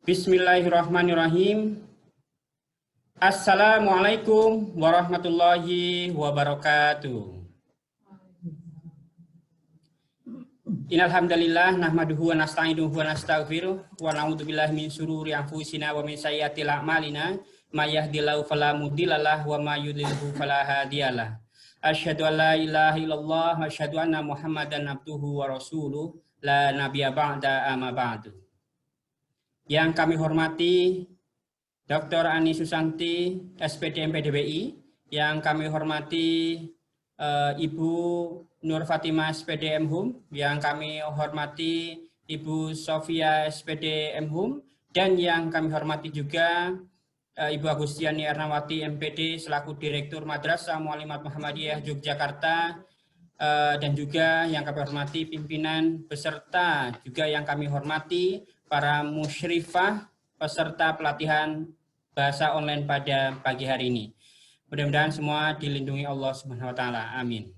Bismillahirrahmanirrahim. Assalamualaikum warahmatullahi wabarakatuh. Innalhamdalillah nahmaduhu wa nasta'inuhu wa nastaghfiruh wa na'udzubillahi min syururi anfusina wa min sayyiatil a'malina may yahdihillahu fala mudhillalah wa may yudhlilhu fala hadiyalah. Asyhadu an la ilaha illallah wa asyhadu anna Muhammadan abduhu wa rasuluh la nabiyya ba'da amma ba'du. Yang kami hormati Dr. Ani Susanti, SPD MPDBI, yang kami hormati Ibu Nur Fatimah SPD MHUM, yang kami hormati Ibu Sofia SPD MHUM, dan yang kami hormati juga Ibu Agustiani Ernawati MPD selaku Direktur Madrasah Muallimat Muhammadiyah Yogyakarta, dan juga yang kami hormati pimpinan beserta juga yang kami hormati para musyrifah peserta pelatihan bahasa online pada pagi hari ini. Mudah-mudahan semua dilindungi Allah Subhanahu wa taala. Amin.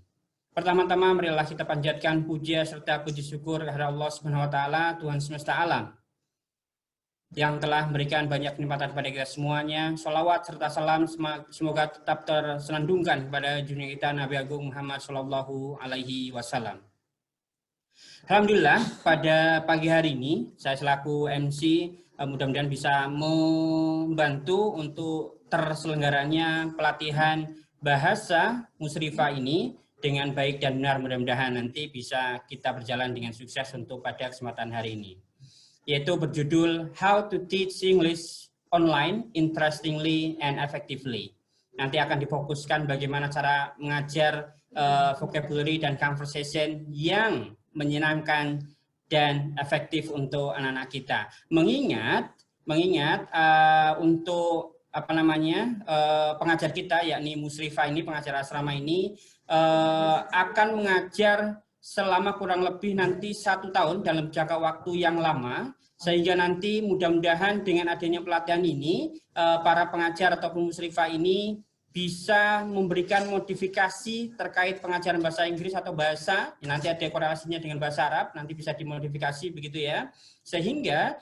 Pertama-tama marilah kita panjatkan puja serta puji syukur kepada Allah Subhanahu wa taala, Tuhan semesta alam, yang telah memberikan banyak kenikmatan kepada kita semuanya. Sholawat serta salam semoga tetap tersenandungkan kepada junjungan kita Nabi Agung Muhammad Shallallahu Alaihi Wasallam. Alhamdulillah pada pagi hari ini saya selaku MC mudah-mudahan bisa membantu untuk terselenggaranya pelatihan bahasa musyrifah ini dengan baik dan benar. Mudah-mudahan nanti bisa kita berjalan dengan sukses untuk pada kesempatan hari ini, yaitu berjudul How to Teach English Online Interestingly and Effectively. Nanti akan difokuskan bagaimana cara mengajar vocabulary dan conversation yang menyenangkan dan efektif untuk anak-anak kita. Mengingat untuk pengajar kita yakni musyrifah ini, pengajar asrama ini akan mengajar selama kurang lebih nanti 1 tahun dalam jangka waktu yang lama, sehingga nanti mudah-mudahan dengan adanya pelatihan ini para pengajar ataupun musyrifah ini bisa memberikan modifikasi terkait pengajaran bahasa Inggris atau bahasa, nanti ada korelasinya dengan bahasa Arab, nanti bisa dimodifikasi begitu ya, sehingga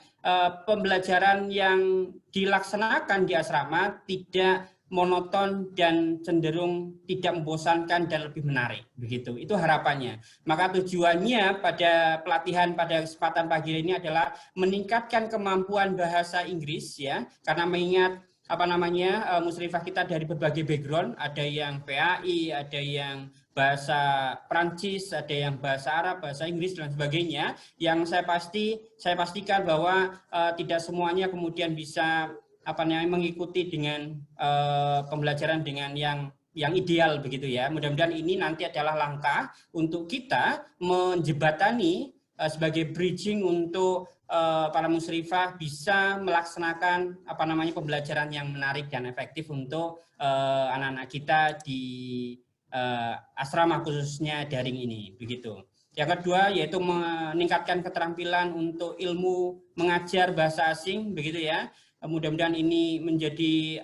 pembelajaran yang dilaksanakan di asrama tidak monoton dan cenderung tidak membosankan dan lebih menarik, begitu. Itu harapannya. Maka tujuannya pada pelatihan pada kesempatan pagi ini adalah meningkatkan kemampuan bahasa Inggris ya, karena mengingat musyrifah kita dari berbagai background, ada yang PAI, ada yang bahasa Prancis, ada yang bahasa Arab, bahasa Inggris dan sebagainya, yang saya pastikan bahwa tidak semuanya kemudian bisa mengikuti dengan pembelajaran dengan yang ideal begitu ya. Mudah-mudahan ini nanti adalah langkah untuk kita menjembatani sebagai bridging untuk para musyrifah bisa melaksanakan pembelajaran yang menarik dan efektif untuk anak-anak kita di asrama khususnya daring ini begitu. Yang kedua yaitu meningkatkan keterampilan untuk ilmu mengajar bahasa asing begitu ya. Mudah-mudahan ini menjadi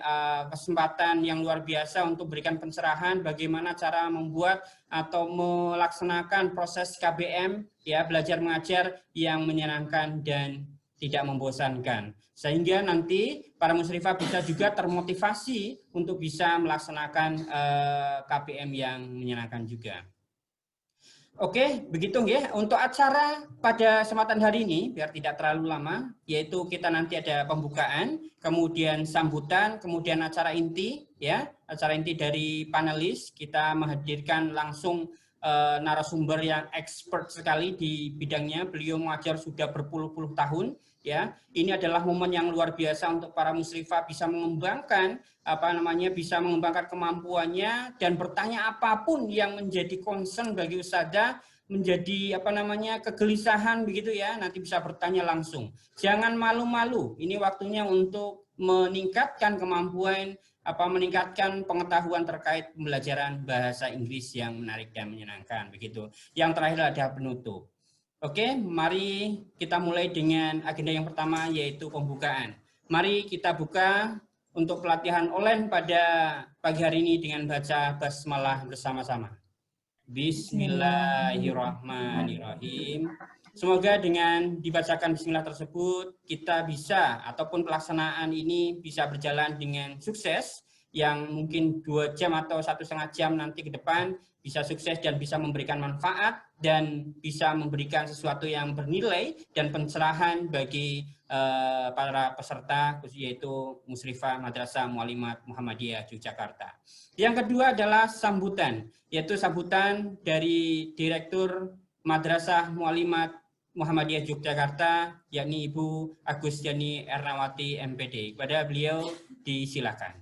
kesempatan yang luar biasa untuk berikan pencerahan bagaimana cara membuat atau melaksanakan proses KBM ya, belajar mengajar yang menyenangkan dan tidak membosankan, sehingga nanti para musyrifah bisa juga termotivasi untuk bisa melaksanakan KBM yang menyenangkan juga. Oke, begitu ya. Untuk acara pada kesempatan hari ini, biar tidak terlalu lama, yaitu kita nanti ada pembukaan, kemudian sambutan, kemudian acara inti, ya, acara inti dari panelis. Kita menghadirkan langsung narasumber yang expert sekali di bidangnya. Beliau mengajar sudah berpuluh-puluh tahun, ya. Ini adalah momen yang luar biasa untuk para musyrifah bisa mengembangkan bisa mengembangkan kemampuannya dan bertanya apapun yang menjadi concern bagi ustadzah, menjadi kegelisahan begitu ya, nanti bisa bertanya langsung. Jangan malu-malu. Ini waktunya untuk meningkatkan kemampuan meningkatkan pengetahuan terkait pembelajaran bahasa Inggris yang menarik dan menyenangkan begitu. Yang terakhir adalah penutup. Oke, mari kita mulai dengan agenda yang pertama yaitu pembukaan. Mari kita buka untuk pelatihan online pada pagi hari ini dengan baca basmalah bersama-sama. Bismillahirrahmanirrahim. Semoga dengan dibacakan bismillah tersebut, kita bisa ataupun pelaksanaan ini bisa berjalan dengan sukses, yang mungkin 2 jam atau 1,5 jam nanti ke depan bisa sukses dan bisa memberikan manfaat dan bisa memberikan sesuatu yang bernilai dan pencerahan bagi para peserta, yaitu Musrifah Madrasah Muallimat Muhammadiyah Yogyakarta. Yang kedua adalah sambutan, yaitu sambutan dari Direktur Madrasah Muallimat Muhammadiyah Yogyakarta, yakni Ibu Agustiani Ernawati MPD. Kepada beliau disilakan.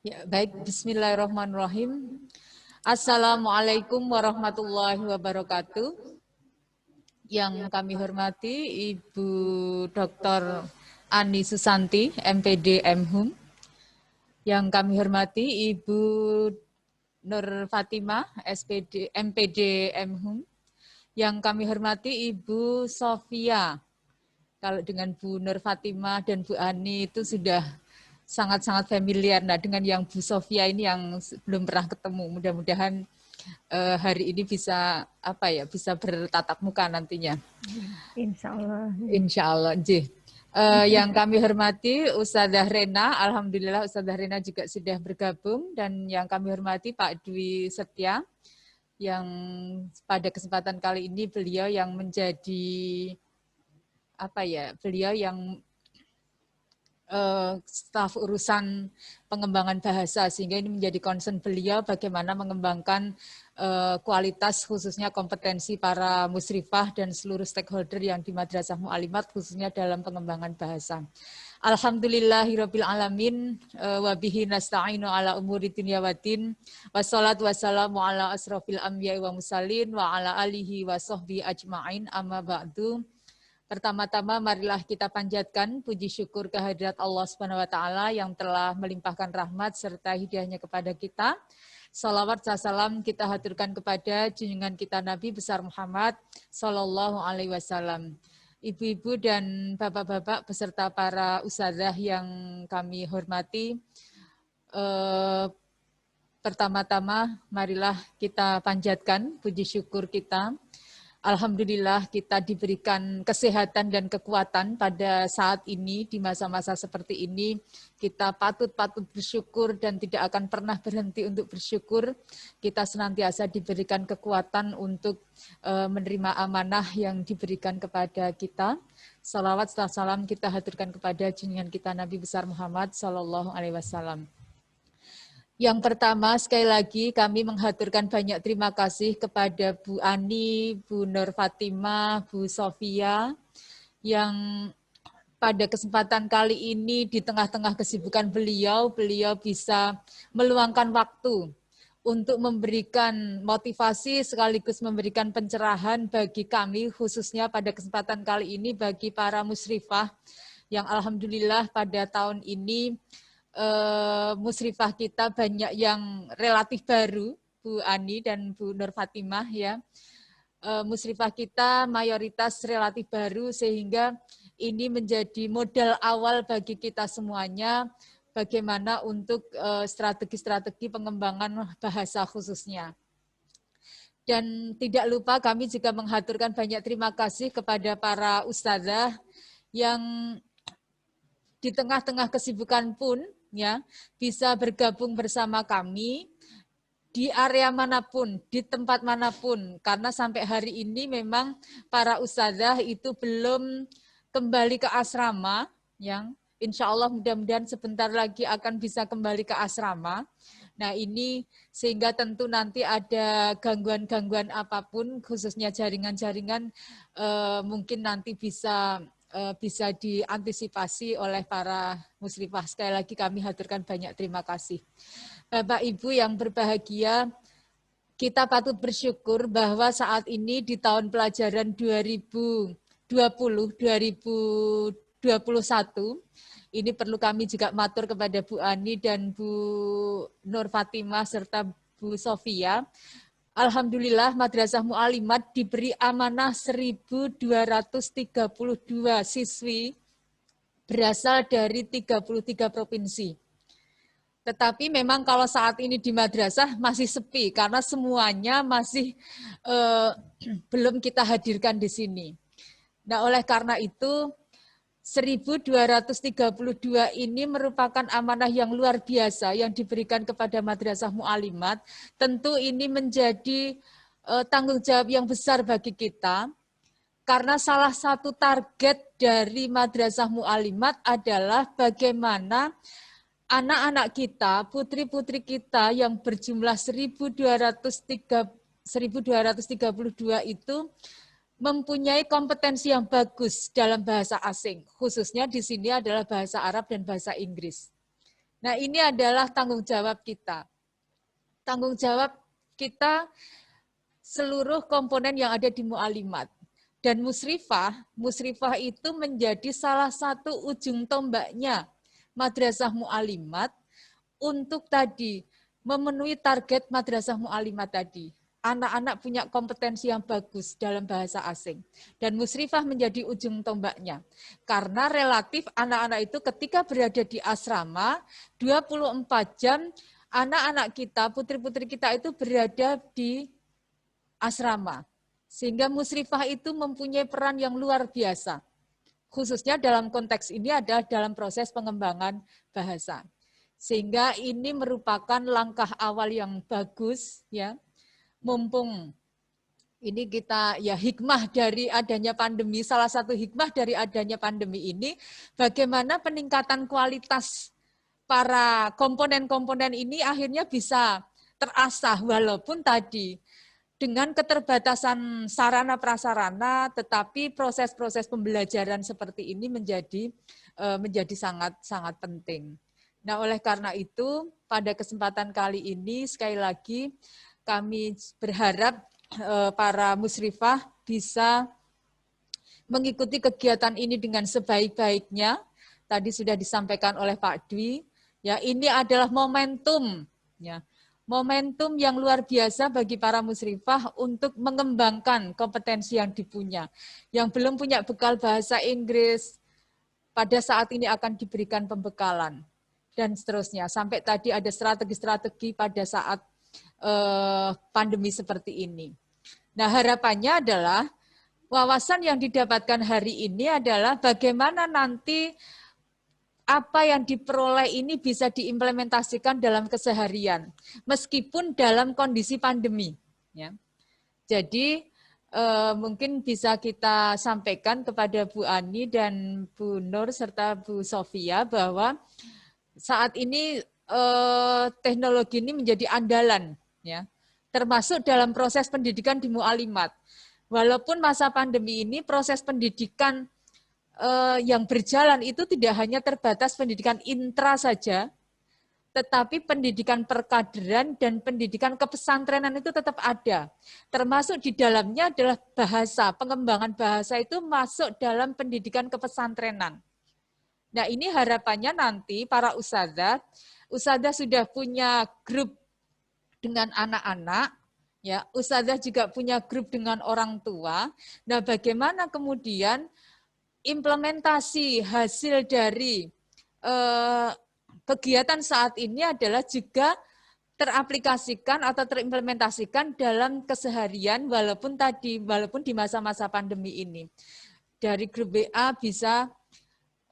Ya, baik, bismillahirrahmanirrahim. Assalamualaikum warahmatullahi wabarakatuh. Yang kami hormati Ibu Dr. Ani Susanti, MPD MHUM. Yang kami hormati Ibu Nur Fatimah, MPD MHUM. Yang kami hormati Ibu Sofia. Kalau dengan Bu Nur Fatimah dan Bu Ani itu sudah sangat-sangat familiar. Nah, dengan yang Bu Sofia ini yang belum pernah ketemu, mudah-mudahan hari ini bisa bisa bertatap muka nantinya. Insya Allah. Insya Allah. Yang kami hormati Ustadzah Rena, alhamdulillah Ustadzah Rena juga sudah bergabung, dan yang kami hormati Pak Dwi Setia, yang pada kesempatan kali ini beliau yang menjadi beliau yang staf urusan pengembangan bahasa, sehingga ini menjadi concern beliau bagaimana mengembangkan kualitas khususnya kompetensi para musrifah dan seluruh stakeholder yang di Madrasah Muallimat khususnya dalam pengembangan bahasa. Alhamdulillahirabbil alamin wa bihi nasta'inu ala umuri dunya waddin wassalatu wassalamu ala asrofil anbiya'i wa mursalin wa ala alihi wa sahbihi ajma'in amma ba'du. Pertama-tama marilah kita panjatkan puji syukur kehadirat Allah Subhanahu wa taala yang telah melimpahkan rahmat serta hidayahnya kepada kita. Salawat salam kita haturkan kepada junjungan kita Nabi besar Muhammad sallallahu alaihi wasallam. Ibu-ibu dan bapak-bapak beserta para ustadzah yang kami hormati, pertama-tama marilah kita panjatkan puji syukur kita. Alhamdulillah kita diberikan kesehatan dan kekuatan pada saat ini, di masa-masa seperti ini. Kita patut bersyukur dan tidak akan pernah berhenti untuk bersyukur. Kita senantiasa diberikan kekuatan untuk menerima amanah yang diberikan kepada kita. Salawat serta salam kita haturkan kepada junjungan kita Nabi besar Muhammad sallallahu alaihi wasallam. Yang pertama, sekali lagi kami menghaturkan banyak terima kasih kepada Bu Ani, Bu Nur Fatimah, Bu Sofia, yang pada kesempatan kali ini di tengah-tengah kesibukan beliau bisa meluangkan waktu untuk memberikan motivasi sekaligus memberikan pencerahan bagi kami, khususnya pada kesempatan kali ini bagi para musrifah yang alhamdulillah pada tahun ini musrifah kita banyak yang relatif baru, Bu Ani dan Bu Nur Fatimah ya. Musrifah kita mayoritas relatif baru, sehingga ini menjadi modal awal bagi kita semuanya bagaimana untuk strategi-strategi pengembangan bahasa khususnya. Dan tidak lupa kami juga menghaturkan banyak terima kasih kepada para ustadzah yang di tengah-tengah kesibukan pun ya bisa bergabung bersama kami di area manapun, di tempat manapun, karena sampai hari ini memang para ustadzah itu belum kembali ke asrama, yang insya Allah mudah-mudahan sebentar lagi akan bisa kembali ke asrama. Nah ini sehingga tentu nanti ada gangguan-gangguan apapun, khususnya jaringan-jaringan, mungkin nanti bisa diantisipasi oleh para musrifah. Sekali lagi kami haturkan banyak terima kasih. Bapak Ibu yang berbahagia, kita patut bersyukur bahwa saat ini di tahun pelajaran 2020-2021, ini perlu kami juga matur kepada Bu Ani dan Bu Nur Fatimah serta Bu Sofia. Alhamdulillah Madrasah Muallimat diberi amanah 1.232 siswi berasal dari 33 provinsi. Tetapi memang kalau saat ini di madrasah masih sepi karena semuanya masih belum kita hadirkan di sini. Nah, oleh karena itu 1232 ini merupakan amanah yang luar biasa yang diberikan kepada Madrasah Mu'alimat. Tentu ini menjadi tanggung jawab yang besar bagi kita, karena salah satu target dari Madrasah Mu'alimat adalah bagaimana anak-anak kita, putri-putri kita yang berjumlah 1232 itu mempunyai kompetensi yang bagus dalam bahasa asing, khususnya di sini adalah bahasa Arab dan bahasa Inggris. Nah, ini adalah tanggung jawab kita. Tanggung jawab kita seluruh komponen yang ada di Mu'alimat. Dan musrifah itu menjadi salah satu ujung tombaknya Madrasah Mu'alimat untuk tadi memenuhi target Madrasah Mu'alimat tadi. Anak-anak punya kompetensi yang bagus dalam bahasa asing. Dan musrifah menjadi ujung tombaknya. Karena relatif anak-anak itu ketika berada di asrama, 24 jam anak-anak kita, putri-putri kita itu berada di asrama. Sehingga musrifah itu mempunyai peran yang luar biasa. Khususnya dalam konteks ini adalah dalam proses pengembangan bahasa. Sehingga ini merupakan langkah awal yang bagus, ya. Mumpung ini kita ya hikmah dari adanya pandemi, salah satu hikmah dari adanya pandemi ini, bagaimana peningkatan kualitas para komponen-komponen ini akhirnya bisa terasah, walaupun tadi dengan keterbatasan sarana prasarana, tetapi proses-proses pembelajaran seperti ini menjadi sangat penting. Nah, oleh karena itu pada kesempatan kali ini sekali lagi kami berharap para musrifah bisa mengikuti kegiatan ini dengan sebaik-baiknya. Tadi sudah disampaikan oleh Pak Dwi, ya ini adalah momentum, ya. Momentum yang luar biasa bagi para musrifah untuk mengembangkan kompetensi yang dipunya. Yang belum punya bekal bahasa Inggris, pada saat ini akan diberikan pembekalan. Dan seterusnya, sampai tadi ada strategi-strategi pada saat pandemi seperti ini. Nah, harapannya adalah wawasan yang didapatkan hari ini adalah bagaimana nanti apa yang diperoleh ini bisa diimplementasikan dalam keseharian, meskipun dalam kondisi pandemi. Ya. Jadi mungkin bisa kita sampaikan kepada Bu Ani dan Bu Nur serta Bu Sofia bahwa saat ini teknologi ini menjadi andalan, ya, termasuk dalam proses pendidikan di Mu'alimat. Walaupun masa pandemi ini proses pendidikan yang berjalan itu tidak hanya terbatas pendidikan intra saja, tetapi pendidikan perkaderan dan pendidikan kepesantrenan itu tetap ada. Termasuk di dalamnya adalah bahasa, pengembangan bahasa itu masuk dalam pendidikan kepesantrenan. Nah, ini harapannya nanti para ustadzah sudah punya grup dengan anak-anak, ya, ustadzah juga punya grup dengan orang tua. Nah, bagaimana kemudian implementasi hasil dari kegiatan saat ini adalah juga teraplikasikan atau terimplementasikan dalam keseharian walaupun di masa-masa pandemi ini. Dari grup WA bisa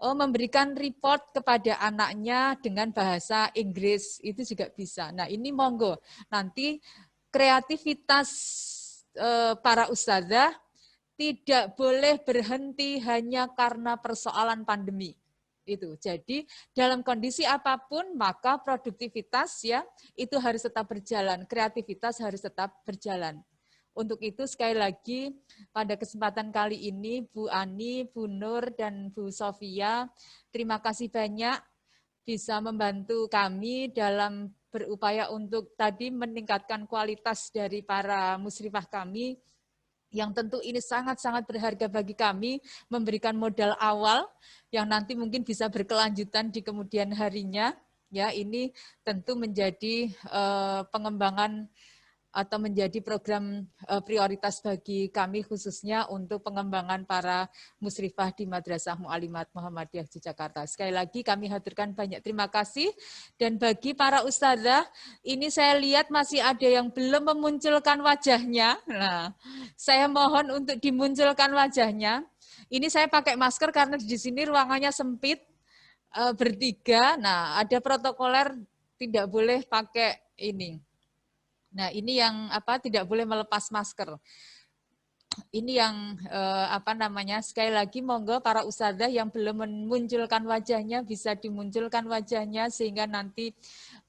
memberikan report kepada anaknya dengan bahasa Inggris, itu juga bisa. Nah, ini monggo nanti kreativitas para ustadzah tidak boleh berhenti hanya karena persoalan pandemi. Itu. Jadi dalam kondisi apapun maka produktivitas ya itu harus tetap berjalan, kreativitas harus tetap berjalan. Untuk itu sekali lagi pada kesempatan kali ini Bu Ani, Bu Nur dan Bu Sofia, terima kasih banyak bisa membantu kami dalam berupaya untuk tadi meningkatkan kualitas dari para musrifah kami. Yang tentu ini sangat-sangat berharga bagi kami, memberikan modal awal yang nanti mungkin bisa berkelanjutan di kemudian harinya. Ya, ini tentu menjadi pengembangan atau menjadi program prioritas bagi kami khususnya untuk pengembangan para musyrifah di Madrasah Mu'alimat Muhammadiyah Yogyakarta. Sekali lagi kami haturkan banyak terima kasih, dan bagi para ustadzah, ini saya lihat masih ada yang belum memunculkan wajahnya. Nah, saya mohon untuk dimunculkan wajahnya. Ini saya pakai masker karena di sini ruangannya sempit, bertiga. Nah, ada protokoler tidak boleh pakai ini. Nah, ini yang tidak boleh melepas masker. Ini yang sekali lagi monggo para ustadzah yang belum memunculkan wajahnya bisa dimunculkan wajahnya sehingga nanti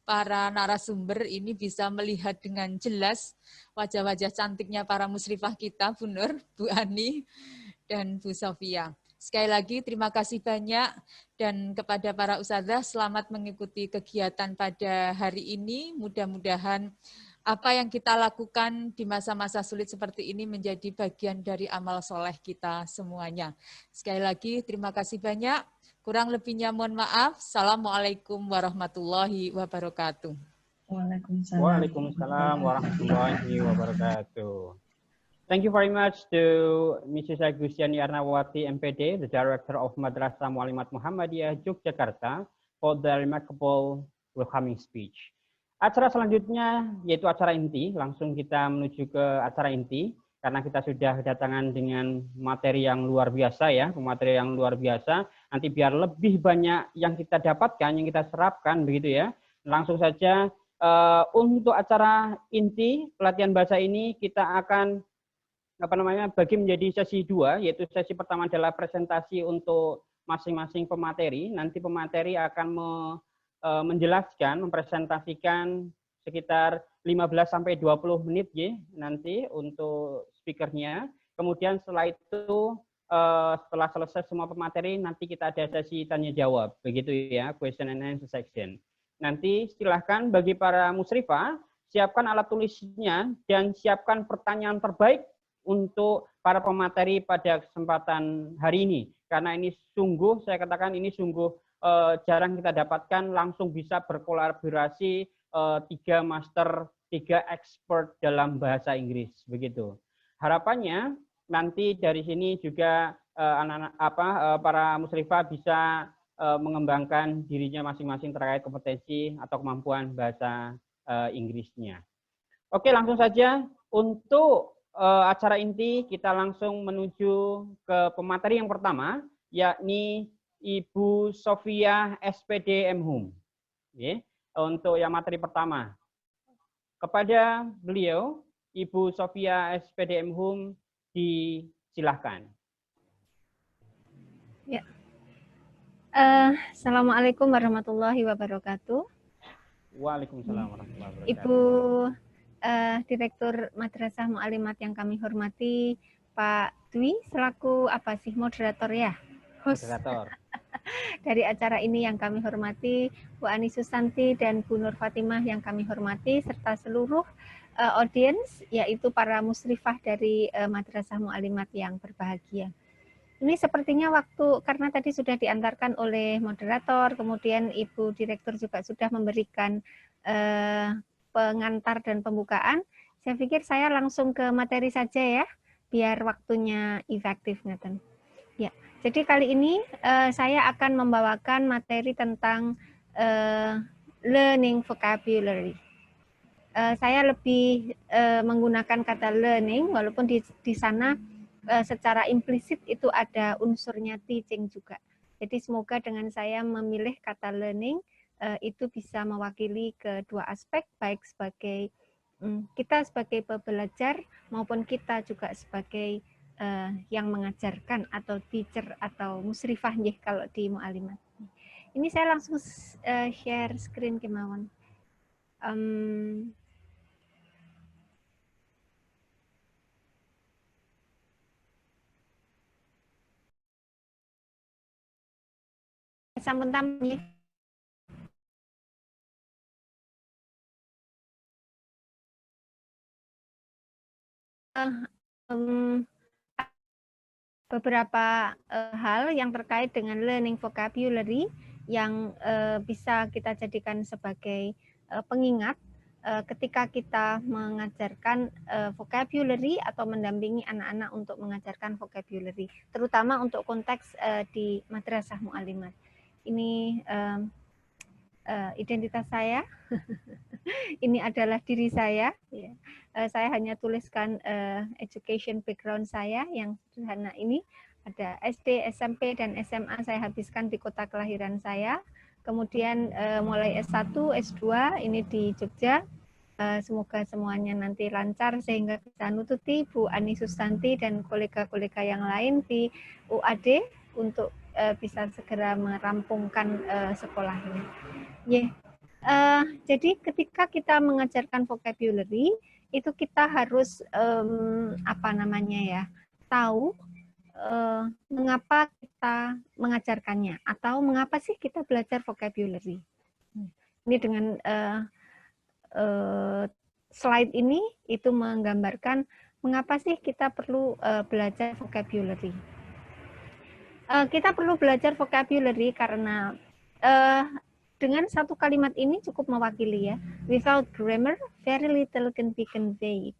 para narasumber ini bisa melihat dengan jelas wajah-wajah cantiknya para musyrifah kita, Bu Nur, Bu Ani, dan Bu Sofia. Sekali lagi terima kasih banyak, dan kepada para ustadzah selamat mengikuti kegiatan pada hari ini. Mudah-mudahan apa yang kita lakukan di masa-masa sulit seperti ini menjadi bagian dari amal soleh kita semuanya. Sekali lagi terima kasih banyak. Kurang lebihnya mohon maaf. Assalamualaikum warahmatullahi wabarakatuh. Waalaikumsalam warahmatullahi wabarakatuh. Thank you very much to Mrs. Agustiani Arnawati, MPD, the Director of Madrasah Mu'alimat Muhammadiyah Yogyakarta, for the remarkable welcoming speech. Acara selanjutnya yaitu acara inti. Langsung kita menuju ke acara inti karena kita sudah kedatangan dengan materi yang luar biasa ya, materi yang luar biasa. Nanti biar lebih banyak yang kita dapatkan, yang kita serapkan begitu ya. Langsung saja untuk acara inti pelatihan bahasa ini kita akan bagi menjadi sesi 2, yaitu sesi pertama adalah presentasi untuk masing-masing pemateri. Nanti pemateri akan menjelaskan, mempresentasikan sekitar 15-20 menit ya, nanti untuk speakernya. Kemudian setelah itu, setelah selesai semua pemateri, nanti kita ada sesi tanya jawab, begitu ya, question and answer section. Nanti silahkan bagi para musyrifah, siapkan alat tulisnya dan siapkan pertanyaan terbaik untuk para pemateri pada kesempatan hari ini. Karena ini sungguh, saya katakan ini sungguh jarang kita dapatkan langsung bisa berkolaborasi 3 master, 3 expert dalam bahasa Inggris begitu. Harapannya nanti dari sini juga para musyrifah bisa mengembangkan dirinya masing-masing terkait kompetensi atau kemampuan bahasa Inggrisnya. Oke, langsung saja untuk acara inti kita langsung menuju ke pemateri yang pertama, yakni Ibu Sofia SPD MHum. Untuk yang materi pertama. Kepada beliau, Ibu Sofia SPD MHum, disilahkan. Ya. Assalamualaikum warahmatullahi wabarakatuh. Waalaikumsalam warahmatullahi wabarakatuh. Ibu Direktur Madrasah Mu'alimat yang kami hormati, Pak Dwi, selaku moderator ya? Moderator. Dari acara ini yang kami hormati, Bu Ani Susanti dan Bu Nur Fatimah yang kami hormati, serta seluruh audiens, yaitu para musyrifah dari Madrasah Mu'alimat yang berbahagia. Ini sepertinya karena tadi sudah diantarkan oleh moderator, kemudian Ibu Direktur juga sudah memberikan pengantar dan pembukaan, saya pikir saya langsung ke materi saja ya, biar waktunya efektif. Ya, jadi kali ini saya akan membawakan materi tentang learning vocabulary. Saya lebih menggunakan kata learning, walaupun di sana secara implisit itu ada unsurnya teaching juga. Jadi semoga dengan saya memilih kata learning, itu bisa mewakili kedua aspek, baik sebagai kita sebagai pembelajar maupun kita juga sebagai yang mengajarkan atau teacher atau musyrifah kalau di Mu'alimat. Ini saya langsung share screen kemauan. Sampun tampil. Beberapa hal yang terkait dengan learning vocabulary yang bisa kita jadikan sebagai pengingat ketika kita mengajarkan vocabulary atau mendampingi anak-anak untuk mengajarkan vocabulary, terutama untuk konteks di madrasah mu'allimat. Ini identitas saya, ini adalah diri saya. Ya. Saya hanya tuliskan education background saya yang sederhana ini. Ada SD, SMP, dan SMA saya habiskan di kota kelahiran saya. Kemudian mulai S1, S2 ini di Jogja. Semoga semuanya nanti lancar sehingga bisa nututi Bu Ani Susanti dan kolega-kolega yang lain di UAD untuk bisa segera merampungkan sekolah ini. Jadi ketika kita mengajarkan vocabulary itu kita harus tahu mengapa kita mengajarkannya atau mengapa sih kita belajar vocabulary. Ini dengan slide ini itu menggambarkan mengapa sih kita perlu belajar vocabulary. Kita perlu belajar vocabulary karena dengan satu kalimat ini cukup mewakili ya. Without grammar, very little can be conveyed.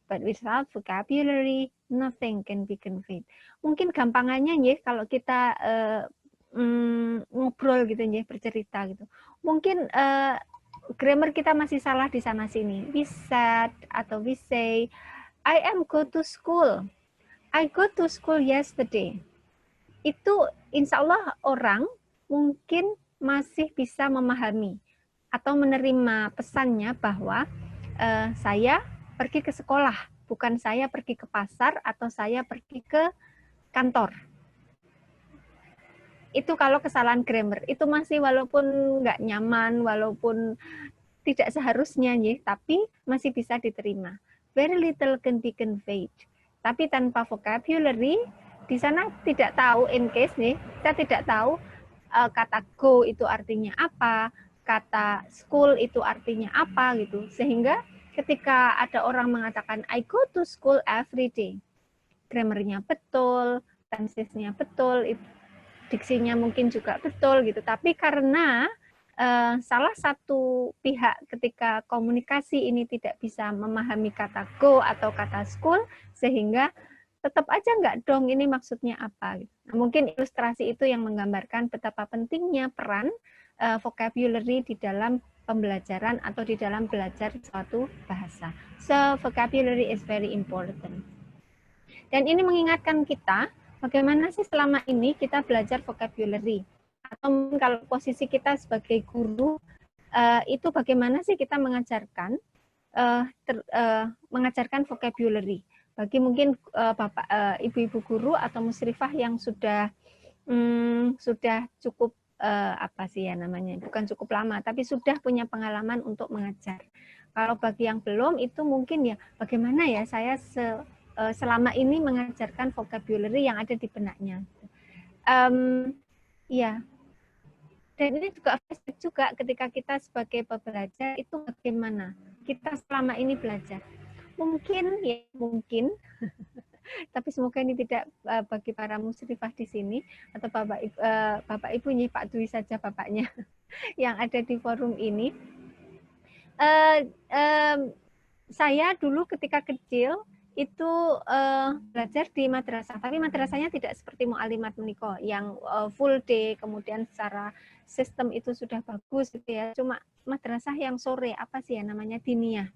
But without vocabulary, nothing can be conveyed. Mungkin gampangannya ya kalau kita ngobrol gitu ya, bercerita gitu. Mungkin grammar kita masih salah di sana sini. We said atau we say, I am go to school. I go to school yesterday. Itu insya Allah orang mungkin masih bisa memahami atau menerima pesannya bahwa saya pergi ke sekolah, bukan saya pergi ke pasar atau saya pergi ke kantor. Itu kalau kesalahan grammar, itu masih walaupun nggak nyaman, walaupun tidak seharusnya, ya, tapi masih bisa diterima. Very little can be conveyed. Tapi tanpa vocabulary, di sana tidak tahu, in case nih, kita tidak tahu kata go itu artinya apa, kata school itu artinya apa, gitu. Sehingga ketika ada orang mengatakan, I go to school every day, grammarnya betul, tensesnya betul, diksinya mungkin juga betul gitu, tapi karena salah satu pihak ketika komunikasi ini tidak bisa memahami kata go atau kata school, sehingga tetap aja nggak dong ini maksudnya apa. Nah, mungkin ilustrasi itu yang menggambarkan betapa pentingnya peran vocabulary di dalam pembelajaran atau di dalam belajar suatu bahasa. So vocabulary is very important. Dan ini mengingatkan kita bagaimana sih selama ini kita belajar vocabulary? Atau kalau posisi kita sebagai guru, itu bagaimana sih kita mengajarkan vocabulary? Bagi mungkin bapak, ibu-ibu guru atau musyrifah yang sudah cukup bukan cukup lama, tapi sudah punya pengalaman untuk mengajar. Kalau bagi yang belum, itu mungkin ya bagaimana ya saya selama ini mengajarkan vocabulary yang ada di benaknya. Ya, dan ini juga flashback juga ketika kita sebagai pembelajar itu bagaimana kita selama ini belajar. Mungkin, tapi semoga ini tidak bagi para musyrifah di sini atau bapak ibu nih, Pak Dwi saja bapaknya yang ada di forum ini. Saya dulu ketika kecil itu belajar di madrasah, tapi madrasahnya tidak seperti mu'allimat meniko yang full day, kemudian secara sistem itu sudah bagus gitu ya. Cuma madrasah yang sore, apa sih ya namanya, diniyah,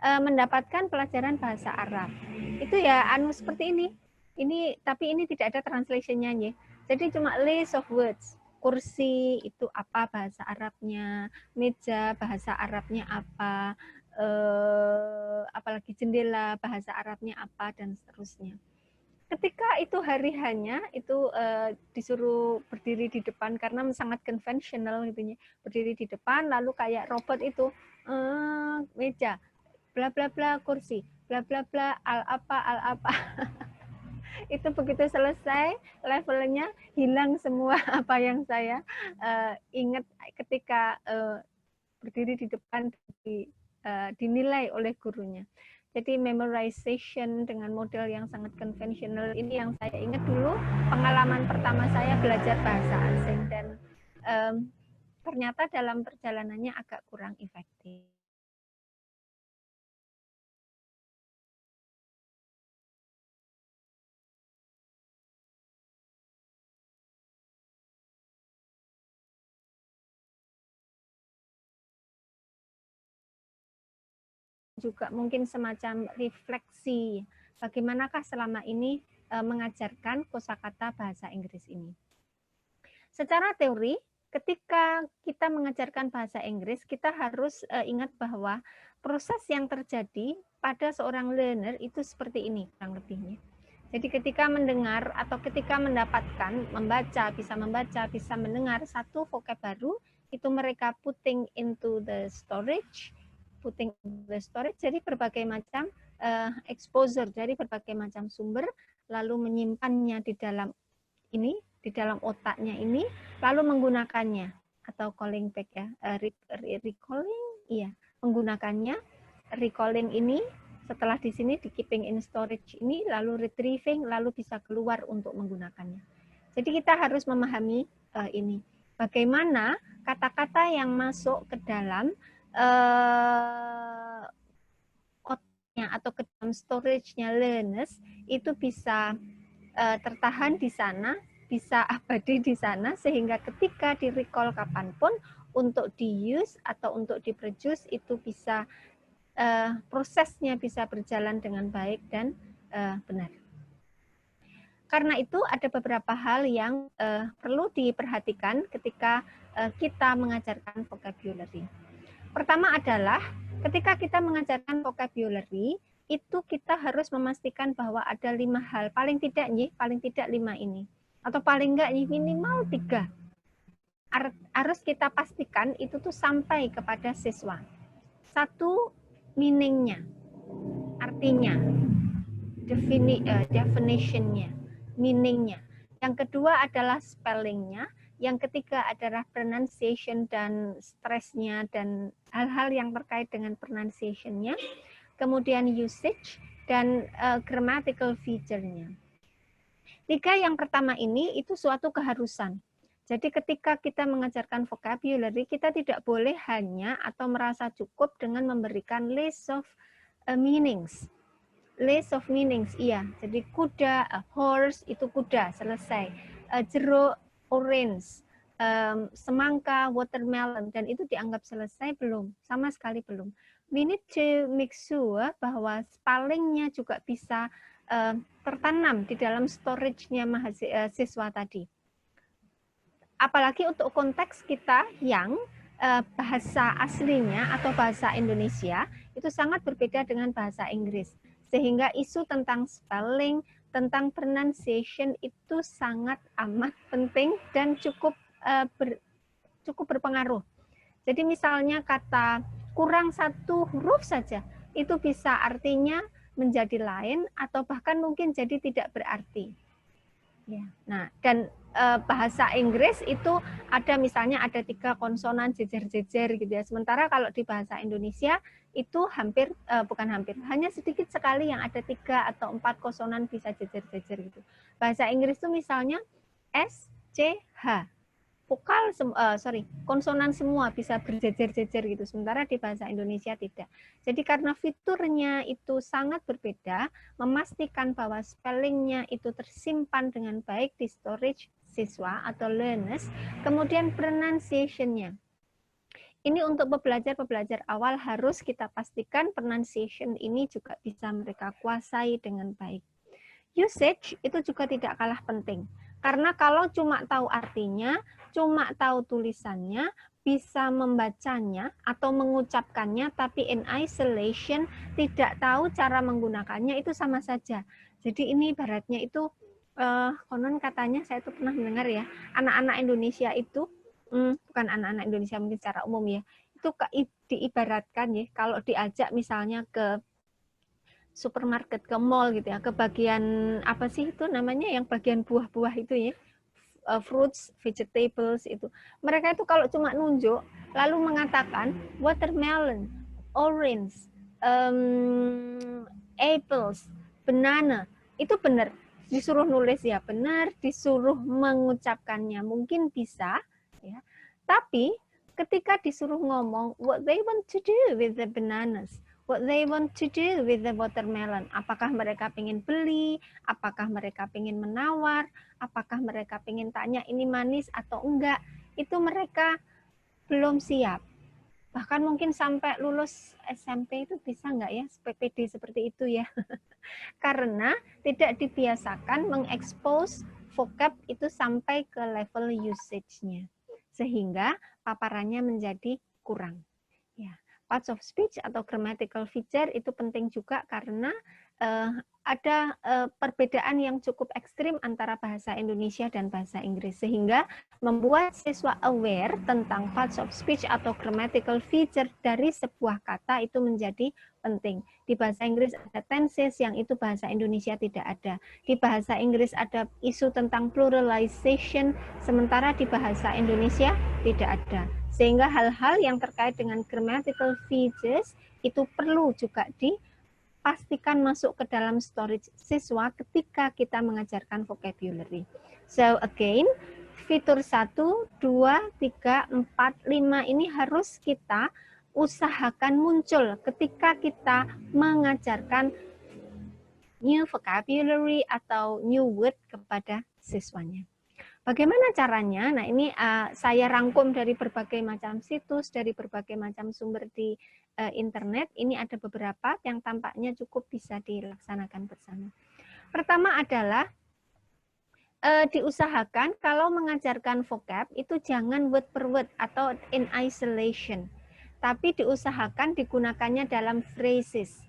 mendapatkan pelajaran bahasa Arab. Itu ya seperti ini. Tapi ini tidak ada translation-nya ya. Jadi cuma list of words. Kursi itu apa bahasa Arabnya, meja bahasa Arabnya apa, apalagi jendela bahasa Arabnya apa, dan seterusnya. Ketika itu hari hanya itu disuruh berdiri di depan karena sangat konvensional gitu ya, berdiri di depan lalu kayak robot itu meja bla bla bla, kursi bla bla bla, al apa itu begitu selesai levelnya hilang semua apa yang saya ingat ketika berdiri di depan dinilai oleh gurunya. Jadi memorization dengan model yang sangat konvensional ini yang saya ingat dulu pengalaman pertama saya belajar bahasa asing, dan ternyata dalam perjalanannya agak kurang efektif. juga mungkin semacam refleksi bagaimanakah selama ini mengajarkan kosakata bahasa Inggris ini. Secara teori, ketika kita mengajarkan bahasa Inggris, kita harus ingat bahwa proses yang terjadi pada seorang learner itu seperti ini kurang lebihnya. Jadi ketika mendengar atau ketika mendapatkan, membaca, bisa mendengar satu vocab baru, itu mereka putting into the storage, jadi berbagai macam exposure, dari berbagai macam sumber, lalu menyimpannya di dalam ini, di dalam otaknya ini, lalu menggunakannya atau calling back ya, recalling, iya, menggunakannya, recalling ini. Setelah di sini di keeping in storage ini, lalu retrieving, lalu bisa keluar untuk menggunakannya. Jadi kita harus memahami ini. Bagaimana kata-kata yang masuk ke dalam otaknya atau ke dalam storage-nya learners itu bisa tertahan di sana, bisa abadi di sana, sehingga ketika di-recall kapanpun untuk di-use atau untuk di-produce itu bisa prosesnya bisa berjalan dengan baik dan benar. Karena itu ada beberapa hal yang perlu diperhatikan ketika kita mengajarkan vocabulary. Pertama adalah ketika kita mengajarkan vocabulary, itu kita harus memastikan bahwa ada 5 hal, paling tidak 5 ini. Atau paling enggak minimal 3. Harus kita pastikan itu tuh sampai kepada siswa. 1, meaning-nya, artinya, definition-nya, meaning-nya. Yang kedua adalah spelling-nya. Yang ketiga adalah pronunciation dan stress-nya dan hal-hal yang terkait dengan pronunciation-nya. Kemudian usage dan grammatical feature-nya. 3 yang pertama ini itu suatu keharusan. Jadi ketika kita mengajarkan vocabulary, kita tidak boleh hanya atau merasa cukup dengan memberikan list of meanings. List of meanings, iya. Jadi kuda, horse, itu kuda, selesai. Jeruk, orange. Semangka, watermelon, dan itu dianggap selesai, belum. Sama sekali belum. We need to make sure bahwa spellingnya juga bisa tertanam di dalam storage-nya siswa tadi. Apalagi untuk konteks kita yang bahasa aslinya atau bahasa Indonesia itu sangat berbeda dengan bahasa Inggris. Sehingga isu tentang spelling, tentang pronunciation itu sangat amat penting dan cukup berpengaruh. Jadi misalnya kata kurang 1 huruf saja, itu bisa artinya menjadi lain atau bahkan mungkin jadi tidak berarti. Ya. Nah, dan bahasa Inggris itu ada misalnya ada 3 konsonan jejer-jejer gitu ya. Sementara kalau di bahasa Indonesia itu hanya sedikit sekali yang ada 3 atau 4 konsonan bisa jejer-jejer gitu. Bahasa Inggris itu misalnya S, C, H. Konsonan semua bisa berjejer-jejer gitu. Sementara di bahasa Indonesia tidak. Jadi karena fiturnya itu sangat berbeda, memastikan bahwa spellingnya itu tersimpan dengan baik di storage siswa atau learners, kemudian pronunciation-nya. Ini untuk pembelajar awal harus kita pastikan pronunciation ini juga bisa mereka kuasai dengan baik. Usage itu juga tidak kalah penting. Karena kalau cuma tahu artinya, cuma tahu tulisannya, bisa membacanya atau mengucapkannya, tapi in isolation tidak tahu cara menggunakannya, itu sama saja. Jadi ini ibaratnya itu, konon katanya saya itu pernah mendengar ya, anak-anak Indonesia itu, bukan anak-anak Indonesia mungkin secara umum ya, itu diibaratkan ya, kalau diajak misalnya ke supermarket, ke mall gitu ya, ke bagian apa sih itu namanya yang bagian buah-buah itu ya, fruits, vegetables itu. Mereka itu kalau cuma nunjuk lalu mengatakan watermelon, orange, apples, banana, itu benar. Disuruh nulis ya benar, disuruh mengucapkannya mungkin bisa ya. Tapi ketika disuruh ngomong what they want to do with the bananas, what they want to do with the watermelon. Apakah mereka pengen beli, apakah mereka pengen menawar, apakah mereka pengen tanya ini manis atau enggak. Itu mereka belum siap. bahkan mungkin sampai lulus SMP itu bisa nggak ya PPD seperti itu ya? Karena tidak dibiasakan mengekspos vocab itu sampai ke level usage-nya, sehingga paparannya menjadi kurang. Ya, parts of speech atau grammatical feature itu penting juga karena ada perbedaan yang cukup ekstrim antara bahasa Indonesia dan bahasa Inggris, sehingga membuat siswa aware tentang parts of speech atau grammatical feature dari sebuah kata itu menjadi penting. Di bahasa Inggris ada tenses yang itu bahasa Indonesia tidak ada. Di bahasa Inggris ada isu tentang pluralization, sementara di bahasa Indonesia tidak ada. Sehingga hal-hal yang terkait dengan grammatical features itu perlu juga dipastikan masuk ke dalam storage siswa ketika kita mengajarkan vocabulary. So again, fitur 1, 2, 3, 4, 5 ini harus kita usahakan muncul ketika kita mengajarkan new vocabulary atau new word kepada siswanya. Bagaimana caranya? Nah, ini saya rangkum dari berbagai macam situs, dari berbagai macam sumber di internet. Ini ada beberapa yang tampaknya cukup bisa dilaksanakan bersama. Pertama adalah diusahakan kalau mengajarkan vocab itu jangan word per word atau in isolation. Tapi diusahakan digunakannya dalam phrases.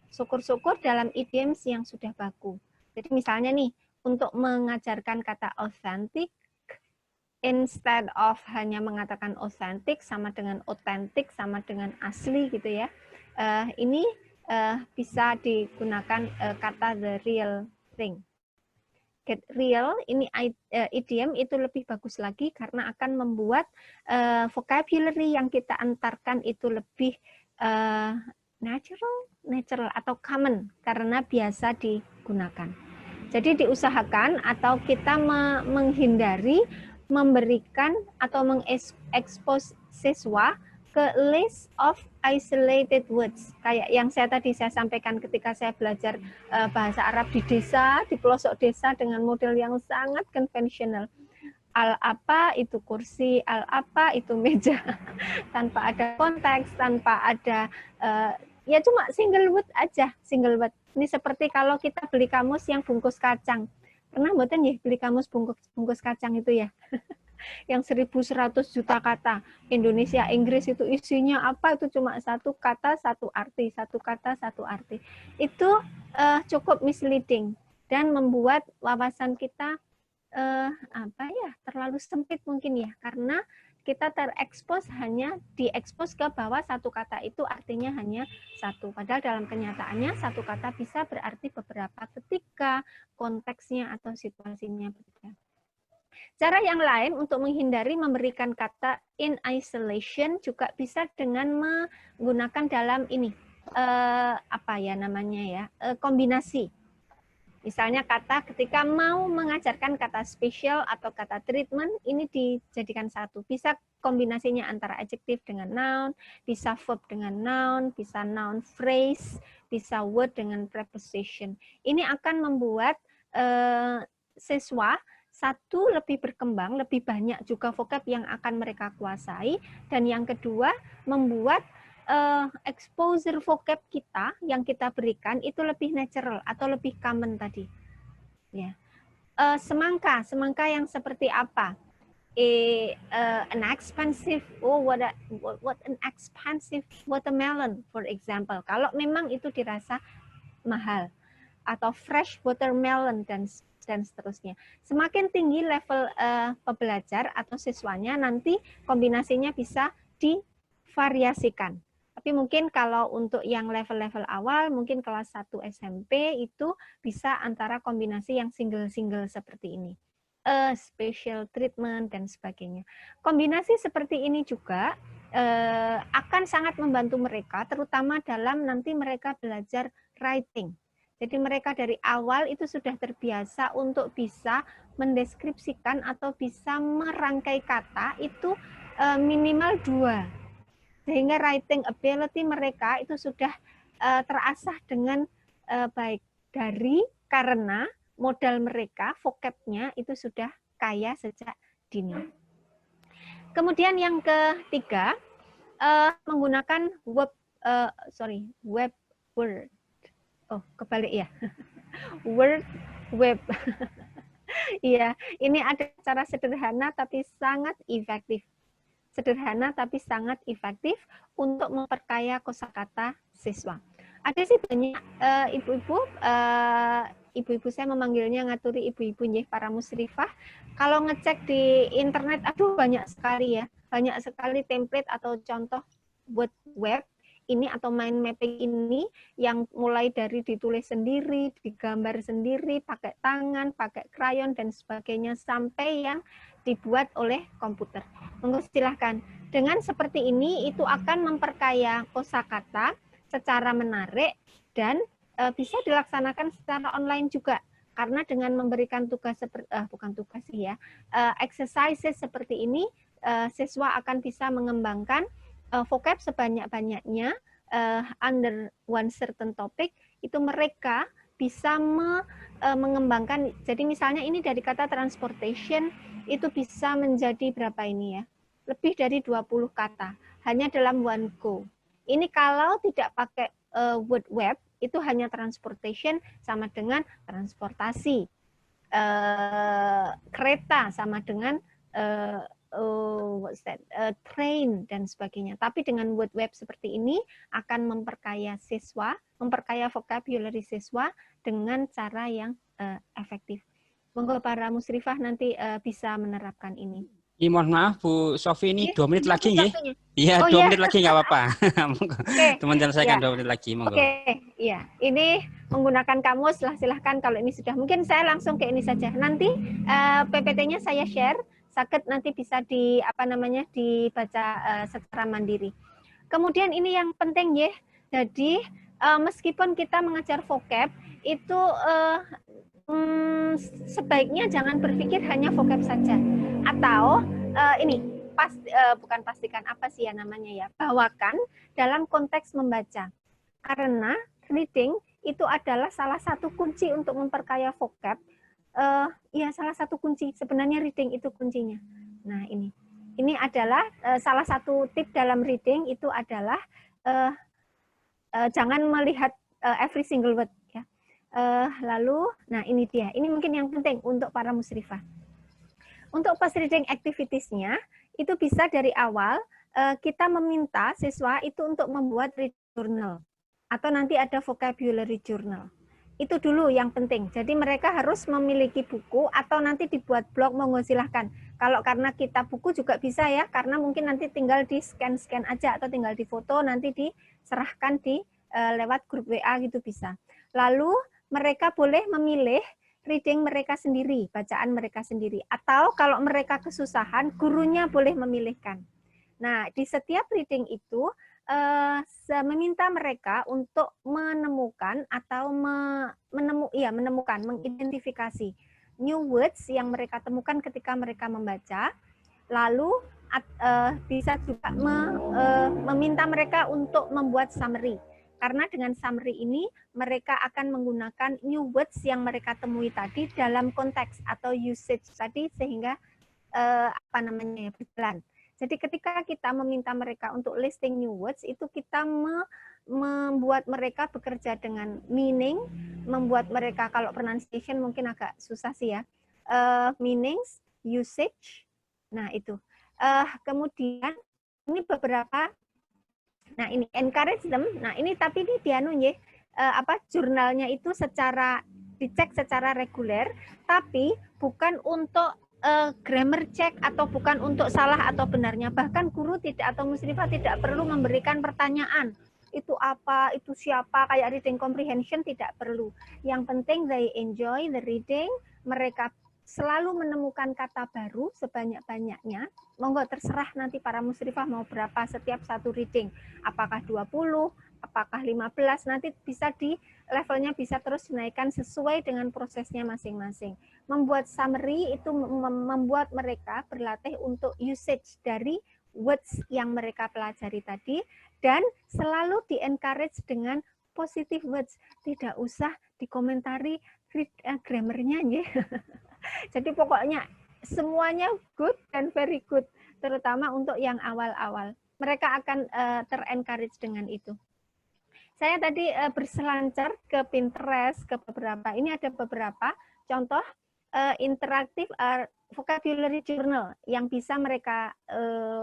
Syukur-syukur dalam idioms yang sudah baku. Jadi misalnya nih, untuk mengajarkan kata authentic, instead of hanya mengatakan authentic sama dengan authentic sama dengan asli gitu ya. Ini bisa digunakan kata the real thing. Get real, ini idiom itu lebih bagus lagi karena akan membuat vocabulary yang kita antarkan itu lebih natural atau common karena biasa digunakan. Jadi diusahakan atau kita menghindari memberikan atau mengekspos siswa ke list of isolated words. Kayak yang saya sampaikan ketika saya belajar bahasa Arab di desa, di pelosok desa dengan model yang sangat konvensional. Al-apa itu kursi, al-apa itu meja. Tanpa ada konteks, tanpa ada ya cuma single word aja, single word. Ini seperti kalau kita beli kamus yang bungkus kacang. Pernah mboten ya beli kamus bungkus kacang itu ya? Yang 1.100 juta kata. Indonesia, Inggris itu isinya apa? Itu cuma satu kata, satu arti. Satu kata, satu arti. Itu cukup misleading dan membuat wawasan kita terlalu sempit mungkin ya. Karena kita terekspos hanya diekspos ke bahwa satu kata itu artinya hanya satu. Padahal dalam kenyataannya satu kata bisa berarti beberapa ketika konteksnya atau situasinya berbeda. Cara yang lain untuk menghindari memberikan kata in isolation juga bisa dengan menggunakan dalam ini kombinasi. Misalnya kata ketika mau mengajarkan kata special atau kata treatment, ini dijadikan satu. Bisa kombinasinya antara adjektif dengan noun, bisa verb dengan noun, bisa noun phrase, bisa word dengan preposition. Ini akan membuat siswa satu lebih berkembang, lebih banyak juga vocab yang akan mereka kuasai. Dan yang kedua, membuat exposure vocab kita yang kita berikan itu lebih natural atau lebih common tadi. Ya. Semangka yang seperti apa? An expensive, what an expensive watermelon, for example. Kalau memang itu dirasa mahal, atau fresh watermelon dan seterusnya. Semakin tinggi level pembelajar atau siswanya, nanti kombinasinya bisa divariasikan. Tapi mungkin kalau untuk yang level-level awal, mungkin kelas 1 SMP itu bisa antara kombinasi yang single-single seperti ini. Special treatment dan sebagainya. Kombinasi seperti ini juga akan sangat membantu mereka, terutama dalam nanti mereka belajar writing. Jadi mereka dari awal itu sudah terbiasa untuk bisa mendeskripsikan atau bisa merangkai kata itu minimal 2. Sehingga writing ability mereka itu sudah terasah dengan baik karena modal mereka, vocabnya itu sudah kaya sejak dini. Kemudian yang ketiga, menggunakan web word. Oh, kebalik ya. Word web. Iya, ini ada cara sederhana tapi sangat efektif. Sederhana tapi sangat efektif untuk memperkaya kosakata siswa. Ada sih banyak ibu-ibu saya memanggilnya ngaturi ibu-ibu nggih para musyrifah. Kalau ngecek di internet, aduh banyak sekali ya. Banyak sekali template atau contoh buat web ini atau mind mapping ini yang mulai dari ditulis sendiri, digambar sendiri, pakai tangan, pakai krayon dan sebagainya sampai yang dibuat oleh komputer. Monggo silahkan. Dengan seperti ini itu akan memperkaya kosakata secara menarik dan bisa dilaksanakan secara online juga. Karena dengan memberikan tugas exercises seperti ini, siswa akan bisa mengembangkan vocab sebanyak-banyaknya under one certain topic, itu mereka bisa mengembangkan. Jadi misalnya ini dari kata transportation itu bisa menjadi berapa ini ya? Lebih dari 20 kata hanya dalam one go. Ini kalau tidak pakai word web itu hanya transportation sama dengan transportasi. Kereta sama dengan train dan sebagainya. Tapi dengan word web seperti ini akan memperkaya siswa, memperkaya vocabulary siswa dengan cara yang efektif. Monggo para musyrifah nanti bisa menerapkan ini. Mohon maaf Bu Sofi, ini 2 menit lagi nggih? Oh, Iya, 2 menit lagi nggak apa-apa. Teman selesaikan 2 menit lagi, monggo. Oke, iya. Ini menggunakan kamus, silahkan kalau ini sudah. Mungkin saya langsung ke ini saja. Nanti PPT-nya saya share, sakit nanti bisa dibaca secara mandiri. Kemudian ini yang penting ya. Jadi meskipun kita mengajar vocab itu sebaiknya jangan berpikir hanya vocab saja. Atau pastikan apa sih ya namanya ya, bawakan dalam konteks membaca. Karena reading itu adalah salah satu kunci untuk memperkaya vocab. Salah satu kunci. Sebenarnya reading itu kuncinya. Nah, ini adalah salah satu tip dalam reading itu adalah jangan melihat every single word ya. Lalu, nah ini dia. Ini mungkin yang penting untuk para musyrifah. Untuk post reading activities-nya itu bisa dari awal kita meminta siswa itu untuk membuat reading journal atau nanti ada vocabulary journal. Itu dulu yang penting. Jadi mereka harus memiliki buku atau nanti dibuat blog, monggo silahkan. Kalau karena kita buku juga bisa ya, karena mungkin nanti tinggal di scan aja atau tinggal di foto nanti diserahkan di lewat grup WA gitu bisa. Lalu mereka boleh memilih reading mereka sendiri, bacaan mereka sendiri. Atau kalau mereka kesusahan, gurunya boleh memilihkan. Nah, di setiap reading itu meminta mereka untuk menemukan atau mengidentifikasi new words yang mereka temukan ketika mereka membaca. Lalu bisa juga meminta mereka untuk membuat summary. Karena dengan summary ini mereka akan menggunakan new words yang mereka temui tadi dalam konteks atau usage tadi sehingga berjalan. Jadi ketika kita meminta mereka untuk listing new words itu kita membuat mereka bekerja dengan meaning, membuat mereka kalau pronunciation mungkin agak susah sih ya. Meanings, usage. Nah, itu. Kemudian ini beberapa. Nah, ini encourage them. Nah, ini tapi ini jurnalnya itu dicek secara reguler, tapi bukan untuk grammar check atau bukan untuk salah atau benarnya. Bahkan guru atau musyrifah tidak perlu memberikan pertanyaan. Itu apa, itu siapa, kayak reading comprehension tidak perlu. Yang penting they enjoy the reading, mereka selalu menemukan kata baru sebanyak-banyaknya. Monggo terserah nanti para musyrifah mau berapa setiap satu reading. Apakah 20, apakah 15, nanti bisa levelnya bisa terus dinaikkan sesuai dengan prosesnya masing-masing. Membuat summary itu membuat mereka berlatih untuk usage dari words yang mereka pelajari tadi dan selalu di-encourage dengan positive words. Tidak usah dikomentari grammarnya ya. Jadi pokoknya semuanya good dan very good, terutama untuk yang awal-awal. mereka akan ter-encourage dengan itu. Saya tadi berselancar ke Pinterest, ke beberapa. Ini ada beberapa contoh interaktif vocabulary journal yang bisa mereka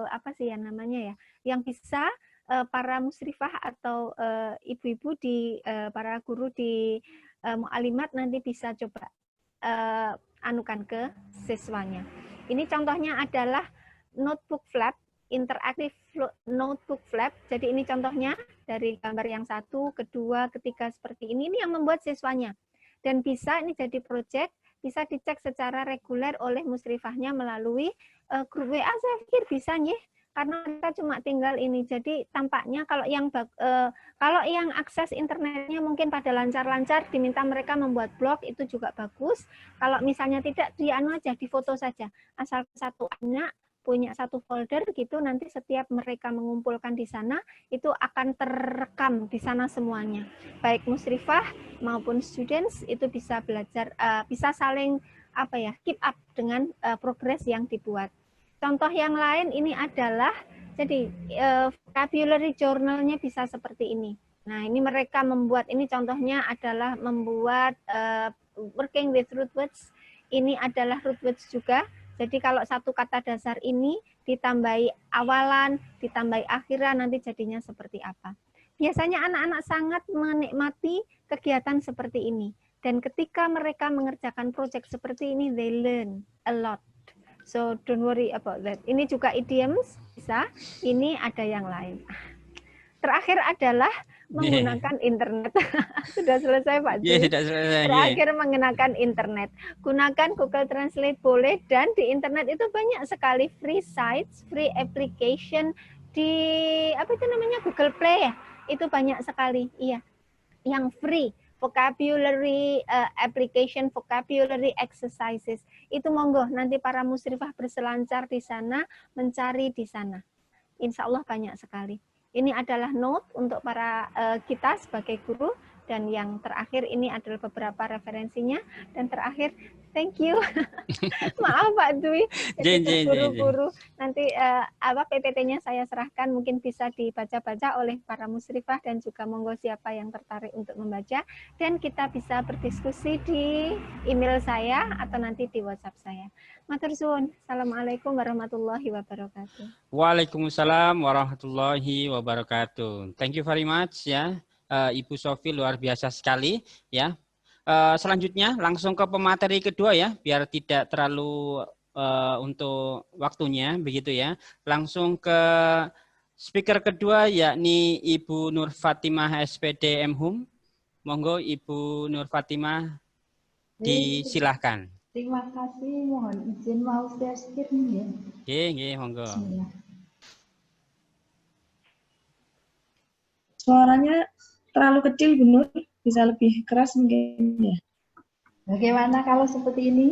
apa sih ya namanya ya, yang bisa para musrifah atau ibu-ibu di para guru di mu'alimat nanti bisa coba anukan ke siswanya. Ini contohnya adalah notebook flap, interaktif notebook flap. Jadi ini contohnya dari gambar yang 1, kedua, ketiga seperti ini. Ini yang membuat siswanya. Dan bisa ini jadi proyek, bisa dicek secara reguler oleh musrifahnya melalui grup WA. Saya pikir bisa nih, karena kita cuma tinggal ini. Jadi tampaknya kalau yang akses internetnya mungkin pada lancar-lancar, diminta mereka membuat blog, itu juga bagus. Kalau misalnya tidak, dianu aja, difoto saja. Asal satu anak punya satu folder gitu, nanti setiap mereka mengumpulkan di sana, itu akan terekam di sana semuanya. Baik musrifah maupun students itu bisa belajar, bisa saling keep up dengan progres yang dibuat. Contoh yang lain ini adalah, jadi vocabulary journal-nya bisa seperti ini. Nah, ini mereka membuat, ini contohnya adalah membuat working with root words. Ini adalah root words juga. Jadi kalau satu kata dasar ini ditambahi awalan, ditambahi akhiran, nanti jadinya seperti apa. Biasanya anak-anak sangat menikmati kegiatan seperti ini. Dan ketika mereka mengerjakan proyek seperti ini, they learn a lot. So don't worry about that. Ini juga idioms, bisa. Ini ada yang lain. Terakhir adalah menggunakan internet. Sudah selesai Pak Dwi. Sudah selesai. Terakhir menggunakan internet. Gunakan Google Translate boleh, dan di internet itu banyak sekali free sites, free application di Google Play ya. Itu banyak sekali. Iya. Yang free. Vocabulary application, vocabulary exercises. Itu monggo nanti para musrifah berselancar di sana, mencari di sana. Insya Allah banyak sekali. Ini adalah note untuk para kita sebagai guru, dan yang terakhir ini adalah beberapa referensinya, dan terakhir thank you. Maaf Pak Dwi, jadi terburu-buru. Nanti PPT-nya saya serahkan, mungkin bisa dibaca-baca oleh para musrifah, dan juga monggo siapa yang tertarik untuk membaca, dan kita bisa berdiskusi di email saya atau nanti di WhatsApp saya. Matur suwun. Assalamualaikum warahmatullahi wabarakatuh. Waalaikumsalam warahmatullahi wabarakatuh. Thank you very much ya, Ibu Sofi, luar biasa sekali ya. Selanjutnya langsung ke pemateri kedua ya, biar tidak terlalu untuk waktunya begitu ya. Langsung ke speaker kedua, yakni Ibu Nur Fatimah SPD MHUM. Monggo Ibu Nur Fatimah, disilahkan. Terima kasih, mohon izin mau share screen ya. Nggih, monggo. Suaranya terlalu kecil, Bu Nur, bisa lebih keras mungkin ya. Bagaimana kalau seperti ini?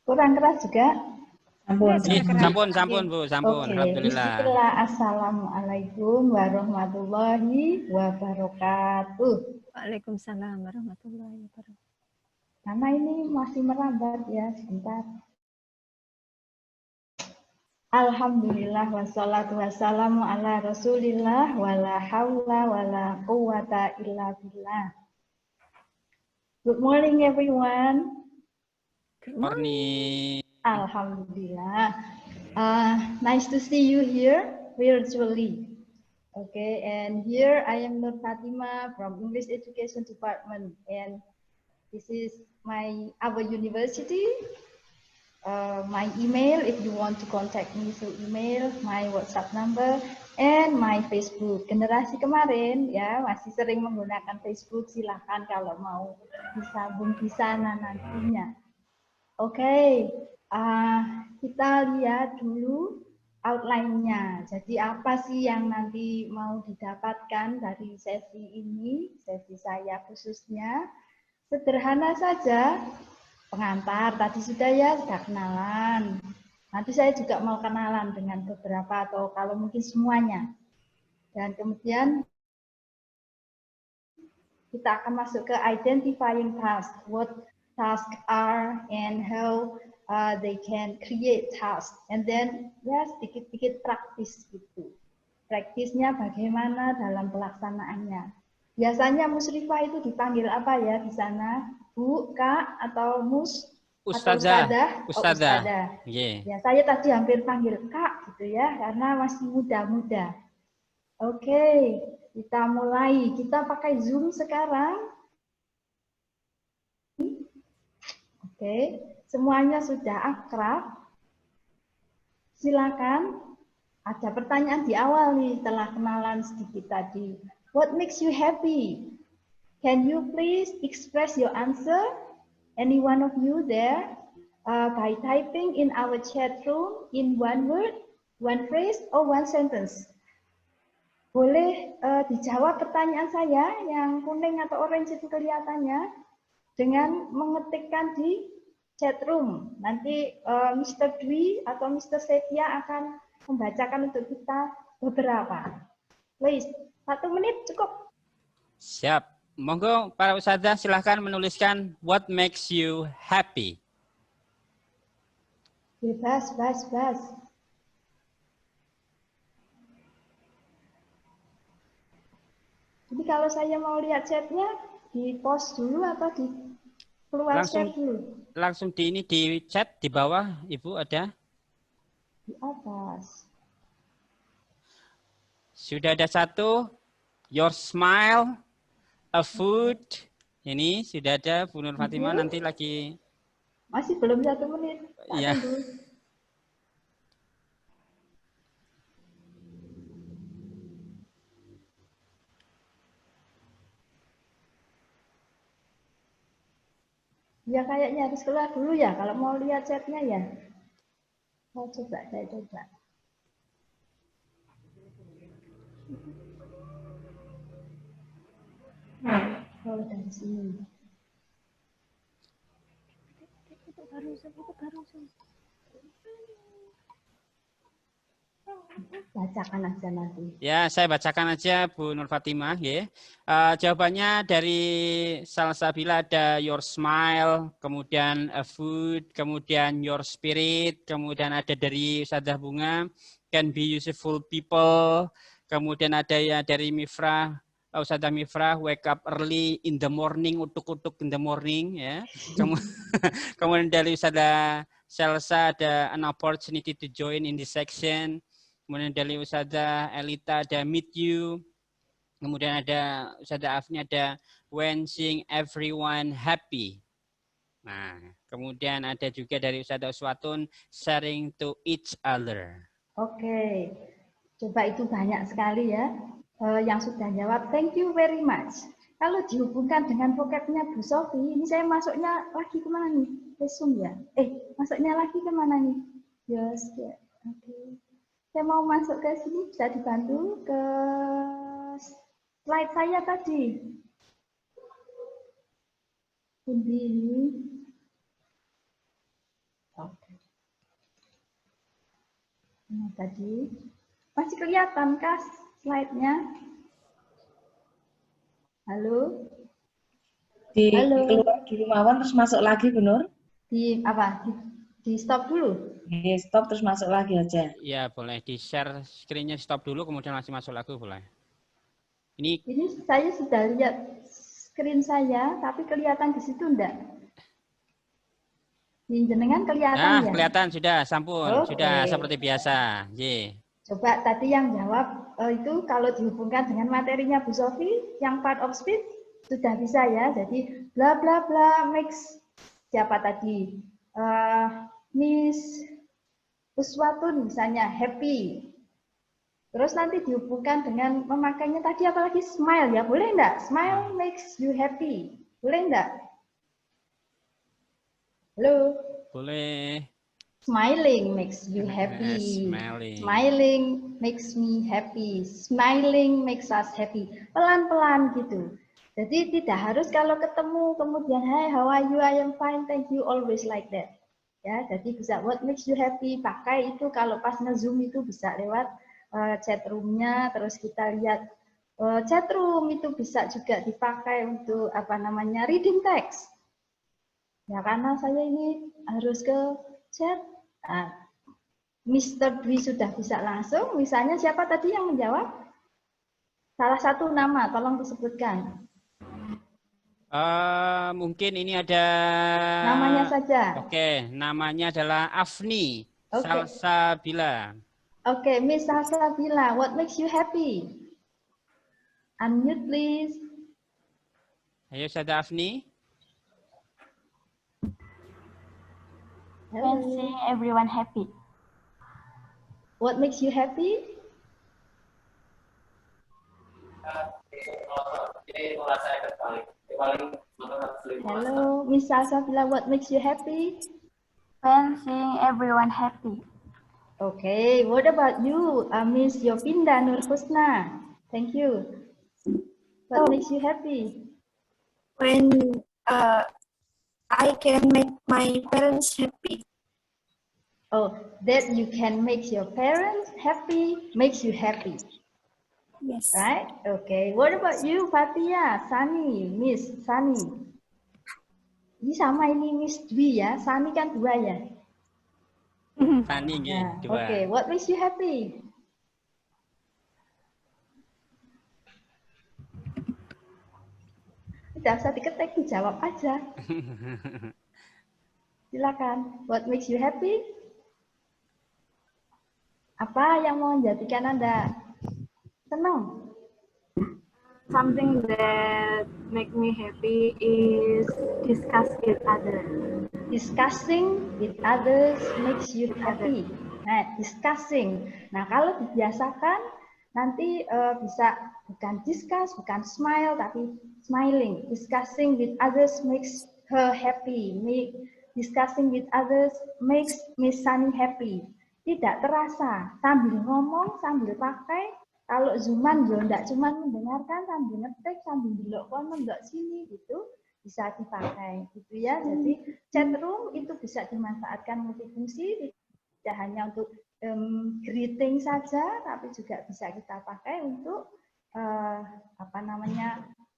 Kurang keras juga? Sampun Bu, sampun. Oke. Alhamdulillah. Bismillah, assalamualaikum warahmatullahi wabarakatuh. Waalaikumsalam warahmatullahi wabarakatuh. Karena ini masih merambat ya, sebentar. Alhamdulillah wassalatu wassalamu ala Rasulillah wala haula wala quwata illa billah. Good morning everyone. Good morning. Alhamdulillah. Nice to see you here virtually. Okay, and here I am Nur Fatimah from English Education Department, and this is our university. My email, if you want to contact me through email, my WhatsApp number, and my Facebook. Generasi kemarin ya masih sering menggunakan Facebook, silahkan kalau mau disambung di sana nantinya. Oke, kita lihat dulu outline-nya. Jadi apa sih yang nanti mau didapatkan dari sesi ini, sesi saya khususnya. Sederhana saja. Pengantar tadi sudah ya, sudah kenalan. Nanti saya juga mau kenalan dengan beberapa atau kalau mungkin semuanya. Dan kemudian kita akan masuk ke identifying task, what tasks are and how they can create task. And then ya sedikit-sedikit praktis gitu. Praktisnya bagaimana dalam pelaksanaannya. Biasanya Musrifah itu dipanggil apa ya di sana? Bu, Kak, atau Mus? Atau Ustazah. Ustadzah? Oh, Ustazah. Ustadzah. Yeah. Ya, saya tadi hampir panggil Kak gitu ya, karena masih muda-muda. Oke, kita mulai. Kita pakai Zoom sekarang. Oke, semuanya sudah akrab. Silakan. Ada pertanyaan di awal nih, setelah kenalan sedikit tadi. What makes you happy? Can you please express your answer? Any one of you there? By typing in our chat room in one word, one phrase, or one sentence. Boleh dijawab pertanyaan saya yang kuning atau orange itu kelihatannya dengan mengetikkan di chat room. Nanti Mr. Dwi atau Mr. Setia akan membacakan untuk kita beberapa. Please, 1 menit cukup. Siap. Monggo para ustazah silahkan menuliskan what makes you happy. Bebas. Jadi kalau saya mau lihat chatnya, di post dulu atau di keluar chat dulu? Langsung di chat di bawah, Ibu ada? Di atas. Sudah ada 1, your smile, a food. Ini sudah ada Bu Nur Fatimah, nanti lagi. Masih belum 1 menit. Iya. Ya kayaknya harus keluar dulu ya kalau mau lihat chatnya ya. Saya coba. Oh, dari sini. Itu baru. Bacakan aja nanti. Ya, saya bacakan aja Bu Nur Fatimah. Ya. Jawabannya dari Salsabila ada your smile, kemudian a food, kemudian your spirit, kemudian ada dari Ustazah Bunga, can be useful people, kemudian ada ya dari Mifrah, Ustazah Mifrah, wake up early in the morning, utuk-utuk in the morning. Ya. Kemudian dari Ustazah Salsa ada an opportunity to join in this section. Kemudian dari Ustazah Elita ada meet you. Kemudian ada Ustazah Afni ada when seeing everyone happy. Nah, kemudian ada juga dari Ustazah Uswatun sharing to each other. Oke, coba itu banyak sekali ya yang sudah jawab. Thank you very much. Kalau dihubungkan dengan vocabnya Bu Sofi, ini saya masuknya lagi kemana nih? Resume ya? Masuknya lagi kemana nih? Yes, ya. Oke. Saya mau masuk ke sini, bisa dibantu ke slide saya tadi. Ini. Oke. Nah, tadi masih kelihatan kah slide-nya? Halo? Halo. Keluar dulu Mawon terus masuk lagi, Bu Nur? Di apa? Di stop dulu? Di stop terus masuk lagi aja. Ya, boleh di-share screen-nya, stop dulu kemudian masih masuk lagi boleh. Ini saya sudah lihat screen saya, tapi kelihatan di situ enggak? Jenengan kelihatan ya? Kelihatan sudah, sampun. Oke. Sudah seperti biasa. Ye. Coba tadi yang jawab itu kalau dihubungkan dengan materinya Bu Sofi, yang part of speech sudah bisa ya. Jadi bla bla bla makes siapa tadi? Miss Uswatun misalnya happy. Terus nanti dihubungkan dengan memakainya tadi apalagi smile ya, boleh enggak? Smile makes you happy. Boleh enggak? Halo? Boleh. Smiling makes you happy. Smiling makes me happy. Smiling makes us happy. Pelan-pelan gitu. Jadi tidak harus kalau ketemu kemudian hi, how are you? I am fine, thank you. Always like that. Ya, jadi bisa what makes you happy. Pakai itu kalau pas nge-zoom itu bisa lewat chat room-nya. Terus kita lihat chat room itu bisa juga dipakai untuk apa namanya reading text. Ya karena saya ini harus ke chat. Mr. Dwi sudah bisa langsung. Misalnya siapa tadi yang menjawab? Salah satu nama, tolong disebutkan. Mungkin ini ada Namanya saja. Oke, namanya adalah Afni Oke. Salsabila. Oke, Miss Salsabila, what makes you happy? Unmute please. Ayo Sada Afni. When seeing everyone happy. What makes you happy? Hello, Miss Salsabila, what makes you happy? When seeing everyone happy. Okay, what about you, Miss Yopinda Nur Husna? Thank you. What makes you happy? When I can make my parents happy. Oh, that you can make your parents happy makes you happy, Yes. right? Okay, what about you, Fatia, Sani, Miss Sani? Ini sama ini Miss Dwi ya, Sani kan 2 ya? Tani nggih, Nah, dua. okay, what makes you happy? Tidak usah diketik, dijawab aja. Silakan. What makes you happy? Apa yang menjadikan Anda senang? Something that make me happy is discuss with others. Discussing with others makes you happy. Nah, discussing. Nah, kalau dibiasakan nanti bisa bukan discuss, bukan smile, tapi smiling. Discussing with others makes her happy. Discussing with others makes Miss Sunny happy. Tidak terasa, sambil ngomong, sambil pakai. Kalau Zooman, yo enggak cuma mendengarkan, sambil ngetik, sambil delok kono, enggak sini gitu. Bisa dipakai gitu ya. Jadi chat room itu bisa dimanfaatkan multifungsi, tidak hanya untuk greeting saja, tapi juga bisa kita pakai untuk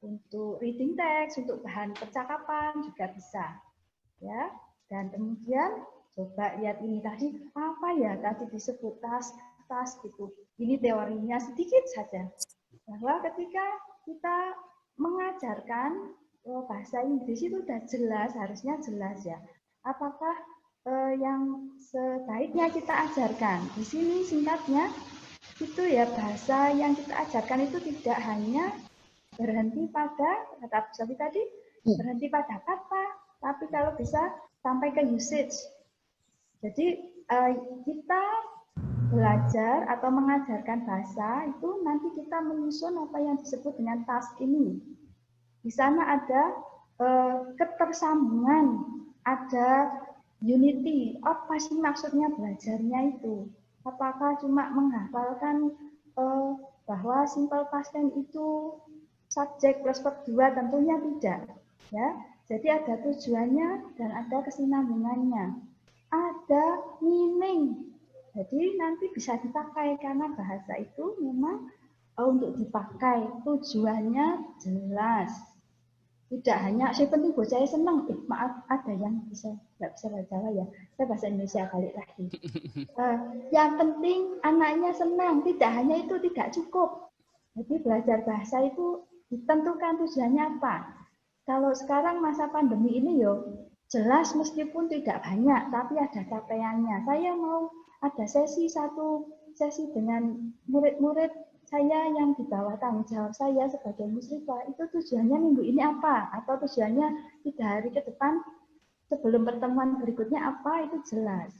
untuk reading text, untuk bahan percakapan juga bisa ya. Dan kemudian coba lihat ini tadi apa ya tadi disebut tas gitu. Ini teorinya sedikit saja bahwa ketika kita mengajarkan bahasa Inggris itu sudah jelas, harusnya jelas ya. Apakah yang sebaiknya kita ajarkan? Di sini singkatnya itu ya, bahasa yang kita ajarkan itu tidak hanya berhenti pada kata tadi, berhenti pada kata, tapi kalau bisa sampai ke usage. Jadi kita belajar atau mengajarkan bahasa itu nanti kita menyusun apa yang disebut dengan task ini. Di sana ada ketersambungan, ada unity. Apa sih maksudnya belajarnya itu? Apakah cuma menghafalkan bahwa simple past tense itu subjek plus verb 2? Tentunya tidak. Ya, jadi ada tujuannya dan ada kesinambungannya. Ada meaning. Jadi nanti bisa dipakai karena bahasa itu memang untuk dipakai, tujuannya jelas. Tidak hanya saya penting bocah senang. Maaf, ada yang nggak bisa bahasa Jawa ya. Saya bahasa Indonesia balik lagi. Yang penting anaknya senang. Tidak hanya itu tidak cukup. Jadi belajar bahasa itu ditentukan tujuannya apa. Kalau sekarang masa pandemi ini jelas meskipun tidak banyak, tapi ada capaiannya. Saya mau ada satu sesi dengan murid-murid saya yang di bawah tanggung jawab saya sebagai musyrifah. Itu tujuannya minggu ini apa? Atau tujuannya 3 hari ke depan sebelum pertemuan berikutnya apa? Itu jelas.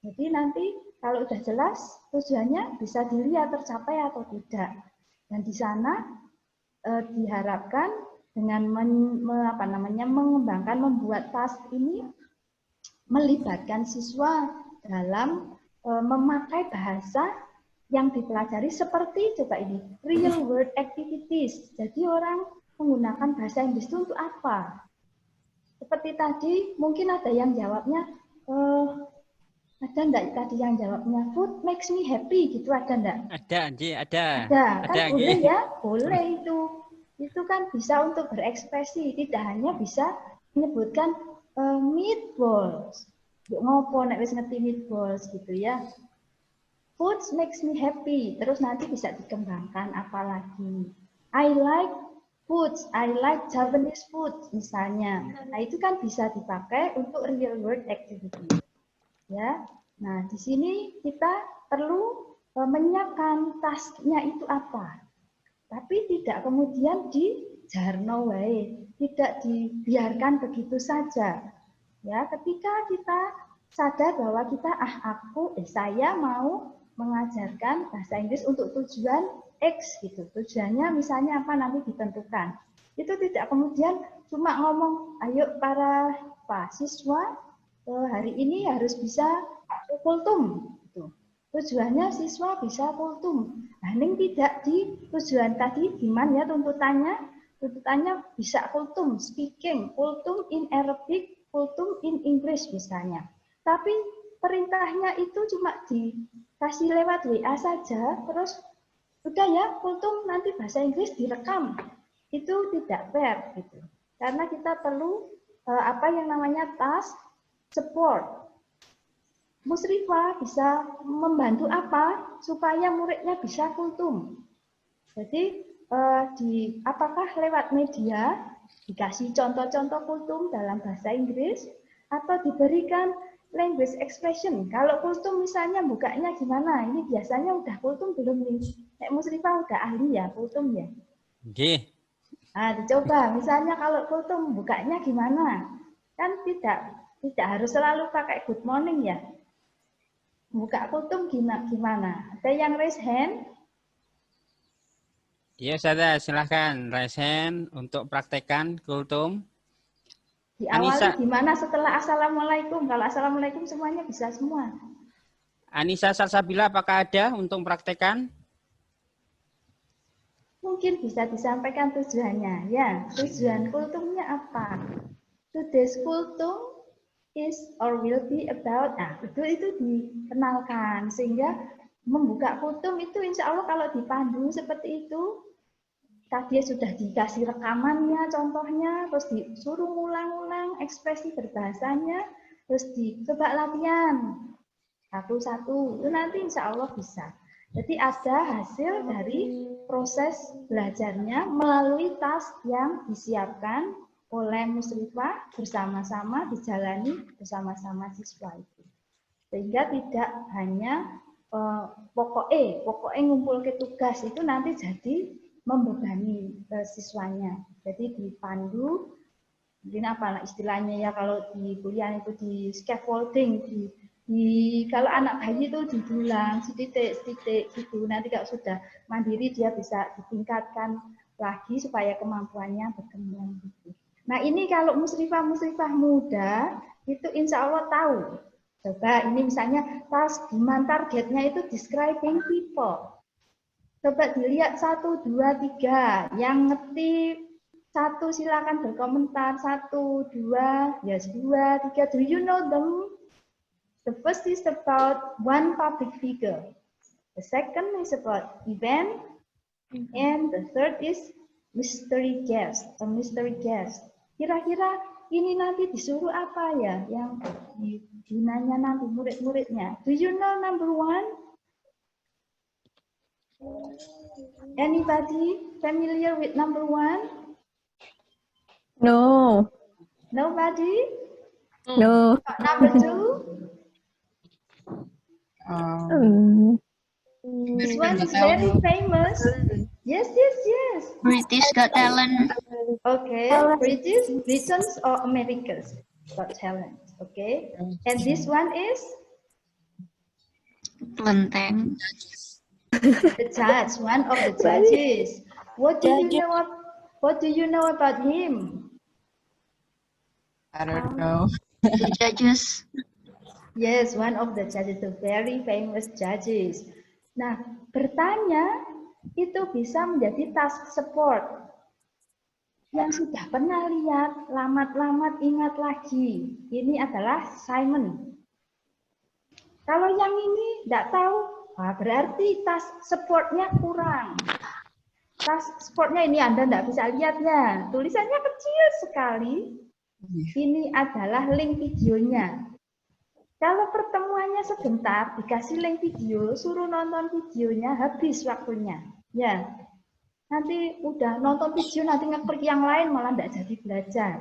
Jadi nanti kalau sudah jelas tujuannya bisa dilihat tercapai atau tidak. Dan di sana diharapkan dengan membuat task ini melibatkan siswa dalam memakai bahasa yang dipelajari seperti coba ini real world activities. Jadi orang menggunakan bahasa Inggris itu untuk apa? Seperti tadi mungkin ada yang jawabnya ada enggak tadi yang jawabnya food makes me happy gitu, ada enggak? Ada, Anji, ada. Ada, kan Ada, boleh Anji. ya, boleh itu. Itu kan bisa untuk berekspresi, tidak hanya bisa menyebutkan meatballs. Yuk ngopo nek wis ngerti meatballs gitu ya. Foods makes me happy. Terus nanti bisa dikembangkan apalagi. I like foods, I like Japanese food misalnya. Nah, itu kan bisa dipakai untuk real world activity. Ya. Nah, di sini kita perlu menyiapkan tasknya itu apa. Tapi tidak kemudian dijarno wae, tidak dibiarkan begitu saja. Ya, ketika kita sadar bahwa kita saya mau mengajarkan bahasa Inggris untuk tujuan X gitu. Tujuannya misalnya apa nanti ditentukan. Itu tidak kemudian cuma ngomong, ayo para siswa hari ini harus bisa kultum. Gitu. Tujuannya siswa bisa kultum. Nah, ini tidak di tujuan tadi gimana ya tuntutannya? Tuntutannya bisa kultum, speaking, kultum in Arabic, kultum in English misalnya. Tapi perintahnya itu cuma dikasih lewat WA saja, terus udah ya kultum nanti bahasa Inggris direkam. Itu tidak fair gitu. Karena kita perlu apa yang namanya task support. Musrifah bisa membantu apa supaya muridnya bisa kultum. Jadi apakah lewat media dikasih contoh-contoh kultum dalam bahasa Inggris atau diberikan language expression. Kalau kultum misalnya bukanya gimana? Ini biasanya udah kultum belum nih? Nek Musrifah udah ahli ya kultum ya? Oke. Nah, dicoba. Misalnya kalau kultum bukanya gimana? Kan tidak harus selalu pakai good morning ya. Buka kultum gimana? Ada yang raise hand? Ya, Ustazah, silahkan raise hand untuk praktekan kultum. Diawali gimana setelah Assalamualaikum? Kalau Assalamualaikum semuanya bisa semua. Anissa Salsabila, apakah ada untuk praktekan? Mungkin bisa disampaikan tujuannya. Ya, tujuan kultumnya apa? Today's kultum is or will be about. Nah, itu dikenalkan sehingga membuka kultum itu insya Allah kalau dipandu seperti itu. Tadi sudah dikasih rekamannya, contohnya, terus disuruh ngulang-ulang ekspresi berbahasanya, terus dicoba latihan satu-satu, itu nanti insya Allah bisa. Jadi ada hasil dari proses belajarnya melalui task yang disiapkan oleh Musrifah bersama-sama, dijalani bersama-sama siswa itu. Sehingga tidak hanya pokoknya ngumpul ke tugas itu nanti jadi membebani siswanya. Jadi dipandu, mungkin apa istilahnya ya kalau di kuliah itu di scaffolding, kalau anak bayi itu didulang setitik gitu. Nanti kalau sudah mandiri dia bisa ditingkatkan lagi supaya kemampuannya berkembang gitu. Nah ini kalau musrifah muda itu insya Allah tahu. Coba ini misalnya gimana targetnya itu describing people. Coba dilihat 1, 2, 3. Yang ngerti 1 silakan berkomentar. 1, 2, yes 2, 3. Do you know them? The first is about one public figure. The second is about event. And the third is mystery guest. A mystery guest. Kira-kira ini nanti disuruh apa ya yang gunanya nanti murid-muridnya? Do you know number 1? Anybody familiar with number 1? No. Nobody? No. Number 2? This one is very famous. Yes. British Got Talent. Okay, Britain's or America's Got Talent. Okay, and this one is Lenteng. the judge, one of the judges. What do you know about him? I don't know. The judges. Yes, one of the judges, the very famous judges. Nah, bertanya itu bisa menjadi task support. Yang sudah pernah lihat, lamat-lamat ingat lagi. Ini adalah Simon. Kalau yang ini tidak tahu, berarti task supportnya kurang. Task supportnya ini Anda tidak bisa lihat ya. Tulisannya kecil sekali. Ini adalah link videonya. Kalau pertemuannya sebentar, dikasih link video, suruh nonton videonya, habis waktunya. Ya, nanti udah nonton video, nanti ngeklik yang lain malah nggak jadi belajar.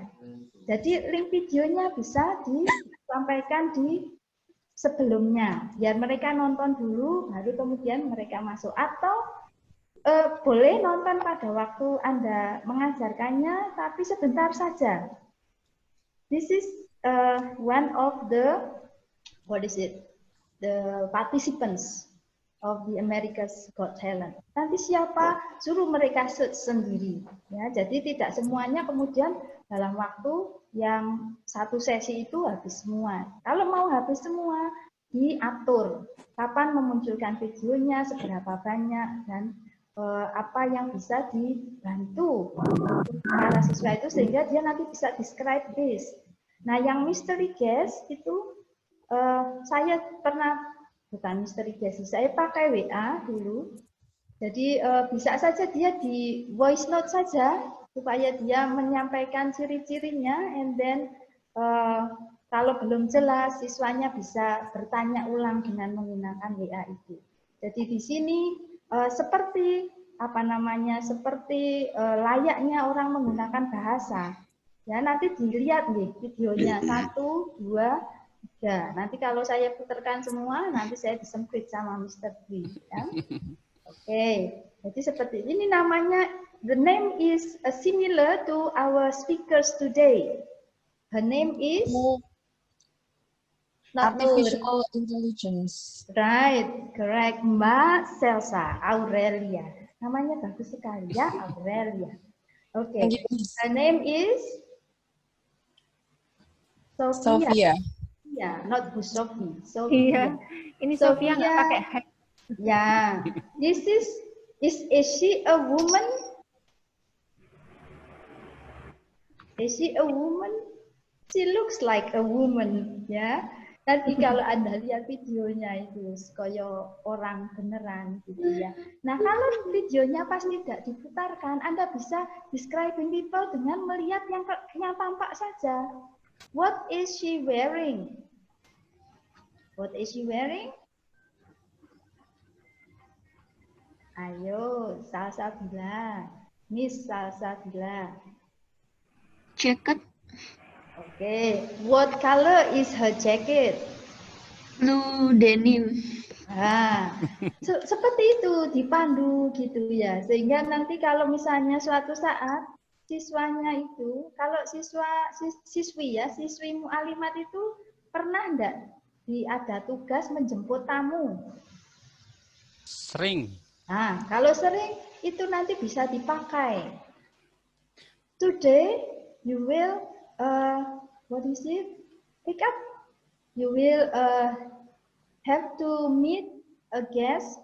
Jadi link videonya bisa disampaikan di sebelumnya, biar mereka nonton dulu, baru kemudian mereka masuk. Atau boleh nonton pada waktu Anda mengajarkannya, tapi sebentar saja. This is one of the the participants of the America's Got Talent. Nanti siapa, suruh mereka search sendiri. Ya, jadi tidak semuanya kemudian dalam waktu yang satu sesi itu habis semua. Kalau mau habis semua, diatur kapan memunculkan videonya, seberapa banyak, dan apa yang bisa dibantu para siswa itu sehingga dia nanti bisa describe this. Nah, yang mystery guest itu saya pernah, bukan mystery guest, saya pakai WA dulu. Jadi bisa saja dia di voice note saja supaya dia menyampaikan ciri-cirinya, and then kalau belum jelas siswanya bisa bertanya ulang dengan menggunakan WA itu. Jadi di sini seperti apa namanya, seperti layaknya orang menggunakan bahasa. Ya, nanti dilihat nih videonya 1, 2, 3. Nanti kalau saya putarkan semua, nanti saya disemprit sama Mr. B. Ya? Oke, jadi seperti ini namanya. The name is similar to our speakers today. Her name is Artificial Intelligence. Right, correct. Mbak Selsa Aurelia. Namanya bagus sekali ya, Aurelia. Oke, her name is Sophia. Ya, not Bu Sophie. Iya, ini Sophia nggak pakai hack. Ya, this is she a woman? Is she a woman? She looks like a woman, ya. Nanti kalau Anda lihat videonya itu kayak orang beneran gitu ya. Nah, kalau videonya pas tidak diputarkan, Anda bisa describing people dengan melihat yang tampak saja. What is she wearing? What is she wearing? Ayo, Salsabila. Miss Salsabila. Jacket. Okay. What color is her jacket? Blue denim. Seperti itu dipandu gitu ya. Sehingga nanti kalau misalnya suatu saat siswanya itu, kalau siswi mu'alimat itu pernah enggak ada tugas menjemput tamu? Sering. Nah, kalau sering itu nanti bisa dipakai. Today you will pick up. You will have to meet a guest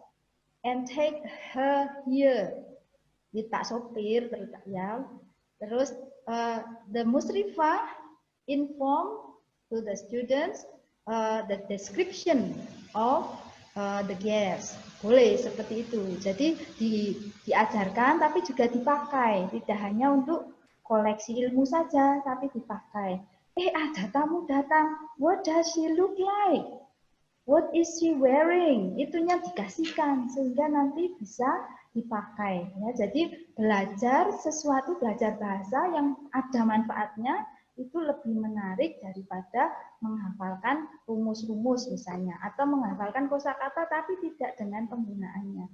and take her here. With Pak Sopir ya. Terus the Musrifah inform to the students the description of the guest. Boleh seperti itu. Jadi diajarkan tapi juga dipakai. Tidak hanya untuk koleksi ilmu saja, tapi dipakai. Ada tamu datang. What does she look like? What is she wearing? Itunya dikasihkan sehingga nanti bisa dipakai. Ya, jadi belajar sesuatu, belajar bahasa yang ada manfaatnya itu lebih menarik daripada menghafalkan rumus-rumus misalnya, atau menghafalkan kosakata tapi tidak dengan penggunaannya.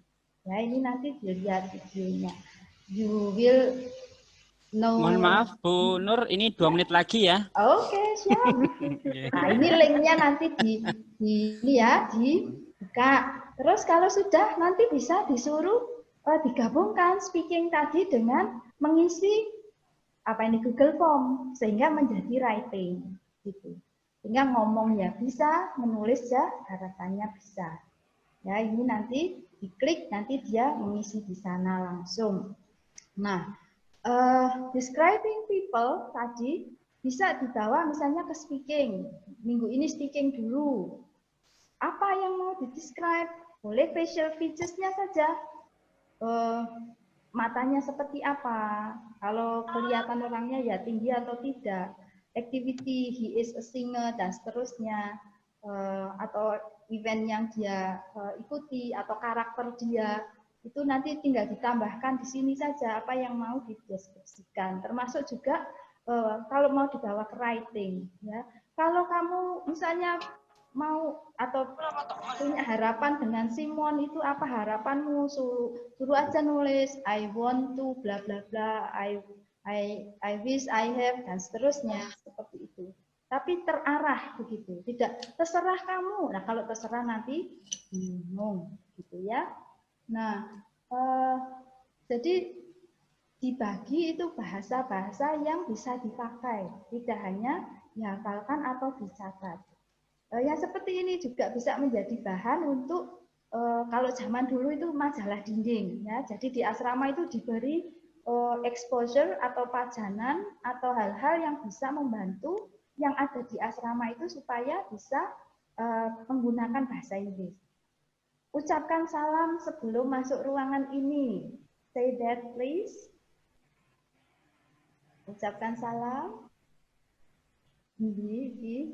Ya, ini nanti dilihat videonya. You will know. Mohon maaf Bu Nur, ini 2 menit lagi ya. Oke, siap. Nah, ini linknya nanti dibuka. Terus kalau sudah nanti bisa disuruh digabungkan speaking tadi dengan mengisi Google Form sehingga menjadi writing gitu. Sehingga ngomong ya bisa, menulis ya harapannya bisa. Ya, ini nanti diklik nanti dia mengisi di sana langsung. Nah, describing people tadi bisa dibawa misalnya ke speaking. Minggu ini speaking dulu. Apa yang mau di-describe? Boleh facial features-nya saja. Matanya seperti apa? Kalau kelihatan orangnya ya tinggi atau tidak. Activity, he is a singer, dan seterusnya. atau event yang dia ikuti atau karakter dia, itu nanti tinggal ditambahkan di sini saja apa yang mau dideskripsikan. Termasuk juga kalau mau dibawa ke writing, ya. Kalau kamu misalnya mau atau punya harapan dengan Simon, itu apa harapanmu? Suruh aja nulis I want to bla bla bla, I wish I have, dan seterusnya seperti itu. Tapi terarah begitu, tidak terserah kamu. Nah, kalau terserah nanti bingung gitu ya. Nah, jadi dibagi itu bahasa-bahasa yang bisa dipakai, tidak hanya dihafalkan atau dicatat. Yang seperti ini juga bisa menjadi bahan untuk kalau zaman dulu itu majalah dinding, ya. Jadi di asrama itu diberi exposure atau pajanan atau hal-hal yang bisa membantu yang ada di asrama itu supaya bisa menggunakan bahasa Inggris. Ucapkan salam sebelum masuk ruangan ini. Say that please. Ucapkan salam.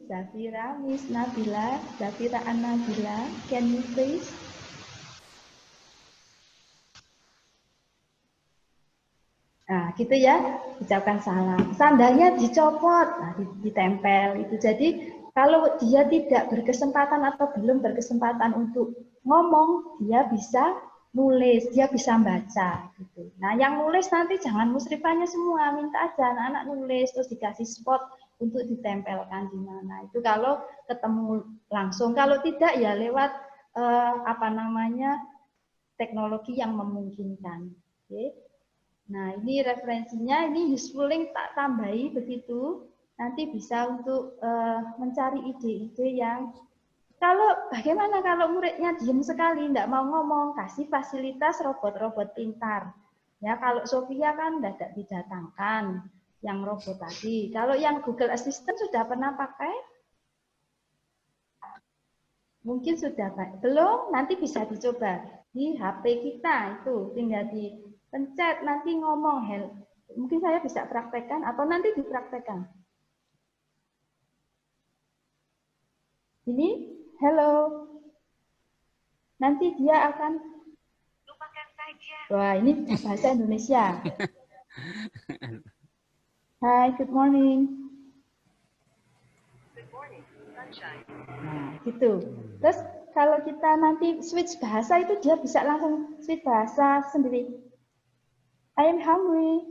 Zafira, Miss Nabila, Zafira An-Nabila, can you please? Nah, gitu ya, ucapkan salam. Sandalnya dicopot, nah, ditempel itu. Jadi kalau dia tidak berkesempatan atau belum berkesempatan untuk ngomong, dia bisa nulis, dia bisa baca. Gitu. Nah, yang nulis nanti jangan musrifahnya semua, minta aja anak-anak nulis terus dikasih spot untuk ditempelkan di mana. Itu kalau ketemu langsung. Kalau tidak ya lewat teknologi yang memungkinkan. Oke. Nah, ini referensinya, ini useful link tak tambahi begitu. Nanti bisa untuk mencari ide-ide yang bagaimana kalau muridnya diem sekali, tidak mau ngomong, kasih fasilitas robot-robot pintar. Ya, kalau Sophia kan tidak didatangkan yang robot tadi. Kalau yang Google Assistant sudah pernah pakai? Mungkin sudah belum, nanti bisa dicoba di HP kita itu, tinggal dipencet nanti ngomong help. Mungkin saya bisa praktekkan atau nanti dipraktekkan. Ini hello. Nanti dia akan lupakan saja. Wah, ini bahasa Indonesia. Hi, good morning. Good morning, sunshine. Nah, gitu. Terus kalau kita nanti switch bahasa itu dia bisa langsung switch bahasa sendiri. I am hungry.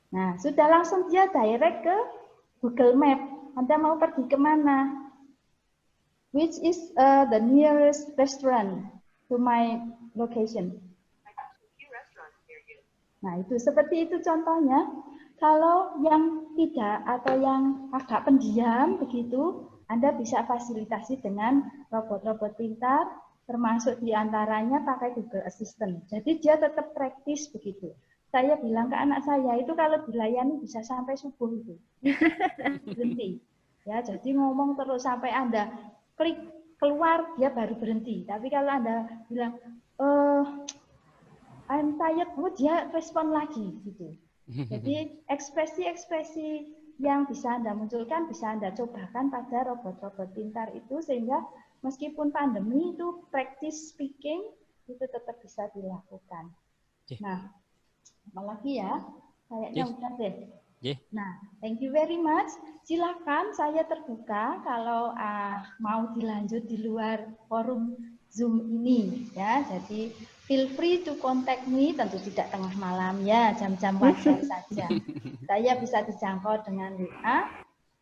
Nah, sudah langsung dia direct ke Google Map. Anda mau pergi kemana? Which is the nearest restaurant to my location? Nah, itu seperti itu contohnya. Kalau yang tidak atau yang agak pendiam begitu, Anda bisa fasilitasi dengan robot-robot pintar, termasuk diantaranya pakai Google Assistant. Jadi dia tetap praktis begitu. Saya bilang ke anak saya itu kalau dilayani bisa sampai subuh itu, berhenti. Ya, jadi ngomong terus sampai Anda klik keluar dia baru berhenti. Tapi kalau Anda bilang, I'm tired, dia respon lagi gitu. Jadi ekspresi-ekspresi yang bisa Anda munculkan, bisa Anda cobakan pada robot-robot pintar itu sehingga meskipun pandemi itu practice speaking itu tetap bisa dilakukan. Nah, apalagi ya, kayaknya udah deh. Nah, thank you very much. Silakan saya terbuka kalau mau dilanjut di luar forum Zoom ini ya. Jadi feel free to contact me, tentu tidak tengah malam ya, jam-jam wajar saja. Saya bisa dijangkau dengan WA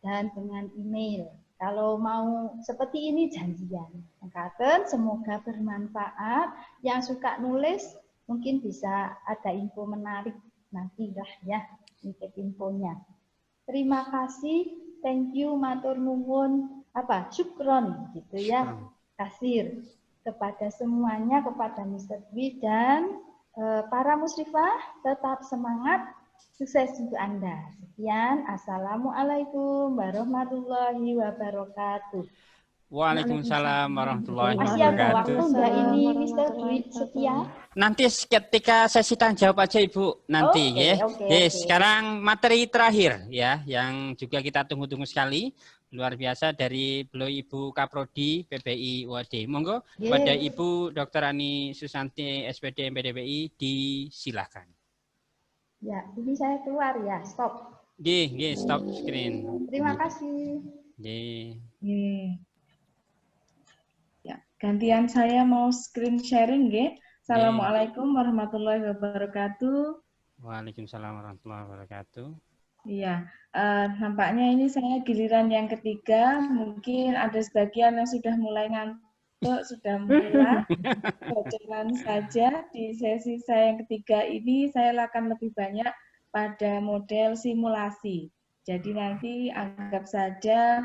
dan dengan email. Kalau mau seperti ini janjian. Mengatakan semoga bermanfaat. Yang suka nulis mungkin bisa ada info menarik nanti lah ya, ngikip infonya. Terima kasih, thank you, matur nuwun, syukron gitu ya, kasir kepada semuanya, kepada Mr. Dwi dan para musrifah, tetap semangat, sukses untuk Anda. Sekian, Assalamualaikum warahmatullahi wabarakatuh. Waalaikumsalam warahmatullahi Masih ada waktu wabarakatuh. enggak ini Mr. Dwi Setia? Nanti ketika sesi tanya jawab aja Ibu nanti Oke, ya. oke, Yes, oke. sekarang materi terakhir ya yang juga kita tunggu-tunggu sekali. Luar biasa dari beliau Ibu Kaprodi PBI UAD. Monggo kepada Yes. Ibu Dr. Ani Susanti SPD MPDPI disilakan. Ya, ini saya keluar ya. Stop. Stop screen. Terima kasih. Ya, gantian saya mau screen sharing, nggih. Assalamualaikum warahmatullahi wabarakatuh. Waalaikumsalam warahmatullahi wabarakatuh. Iya, nampaknya ini saya giliran yang ketiga. Mungkin ada sebagian yang sudah mulai ngantuk, sudah mulai bocoran saja. Di sesi saya yang ketiga ini, saya akan lebih banyak pada model simulasi. Jadi nanti anggap saja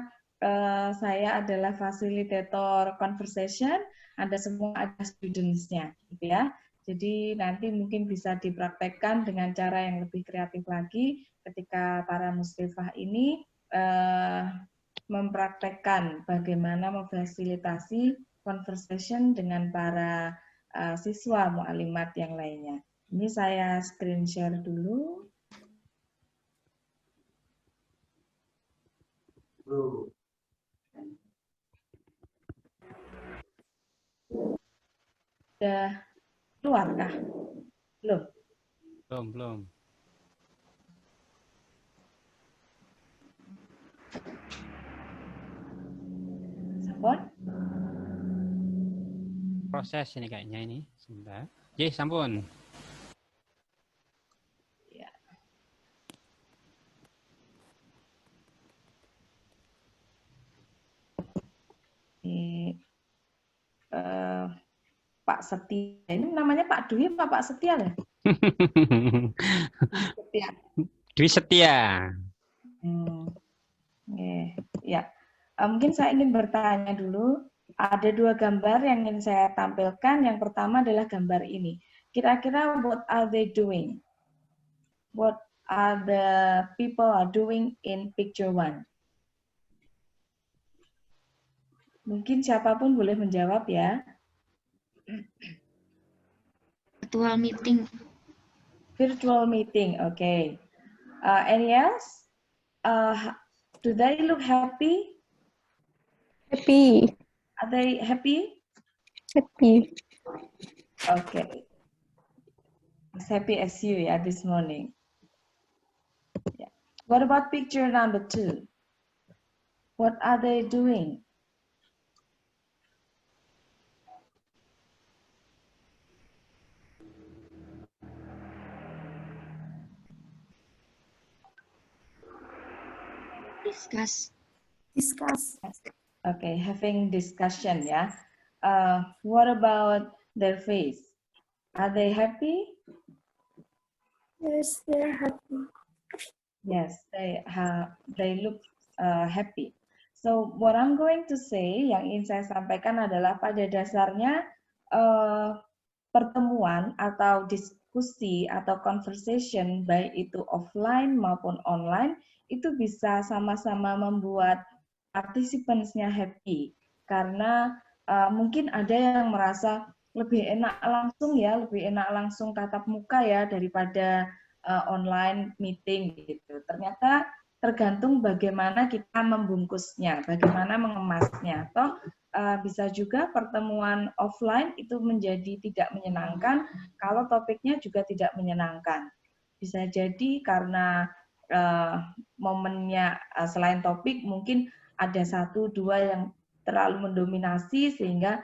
saya adalah fasilitator conversation, Anda semua ada students-nya, gitu ya. Jadi nanti mungkin bisa dipraktekkan dengan cara yang lebih kreatif lagi ketika para muslimah ini mempraktekkan bagaimana memfasilitasi conversation dengan para siswa mu'alimat yang lainnya. Ini saya screen share dulu. Sudah keluarkah? Belum? Belum. Sampun? Proses ini kayaknya ini. Sebentar. Sampun. Ya. Pak Setia. Ini namanya Pak Dwi apa Pak Setia ya? Setia. Dwi Setia. Ya. Mungkin saya ingin bertanya dulu. Ada dua gambar yang ingin saya tampilkan. Yang pertama adalah gambar ini. Kira-kira what are they doing? What are the people are doing in picture one? Mungkin siapapun boleh menjawab ya. Virtual meeting. Virtual meeting, okay. Any else? Do they look happy? Happy. Are they happy? Happy. Okay. As happy as you, yeah, this morning. Yeah. What about picture number 2? What are they doing? Discuss. Okay, having discussion, yeah. What about their face? Are they happy? Yes, they're happy. Yes, they look happy. So what I'm going to say, yang ingin saya sampaikan adalah pada dasarnya pertemuan atau diskusi atau conversation baik itu offline maupun online itu bisa sama-sama membuat participants-nya happy karena mungkin ada yang merasa lebih enak langsung tatap muka ya daripada online meeting gitu. Ternyata tergantung bagaimana kita membungkusnya, bagaimana mengemasnya. Toh bisa juga pertemuan offline itu menjadi tidak menyenangkan kalau topiknya juga tidak menyenangkan. Bisa jadi karena momennya selain topik mungkin ada 1-2 yang terlalu mendominasi sehingga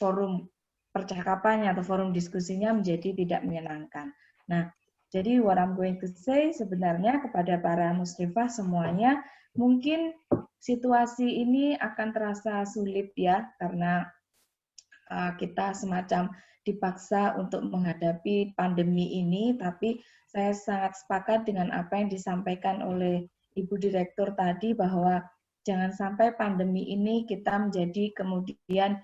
forum percakapannya atau forum diskusinya menjadi tidak menyenangkan. Nah, jadi what I'm going to say sebenarnya kepada para muslimah semuanya, mungkin situasi ini akan terasa sulit ya, karena kita semacam dipaksa untuk menghadapi pandemi ini, tapi saya sangat sepakat dengan apa yang disampaikan oleh Ibu Direktur tadi bahwa jangan sampai pandemi ini kita menjadi kemudian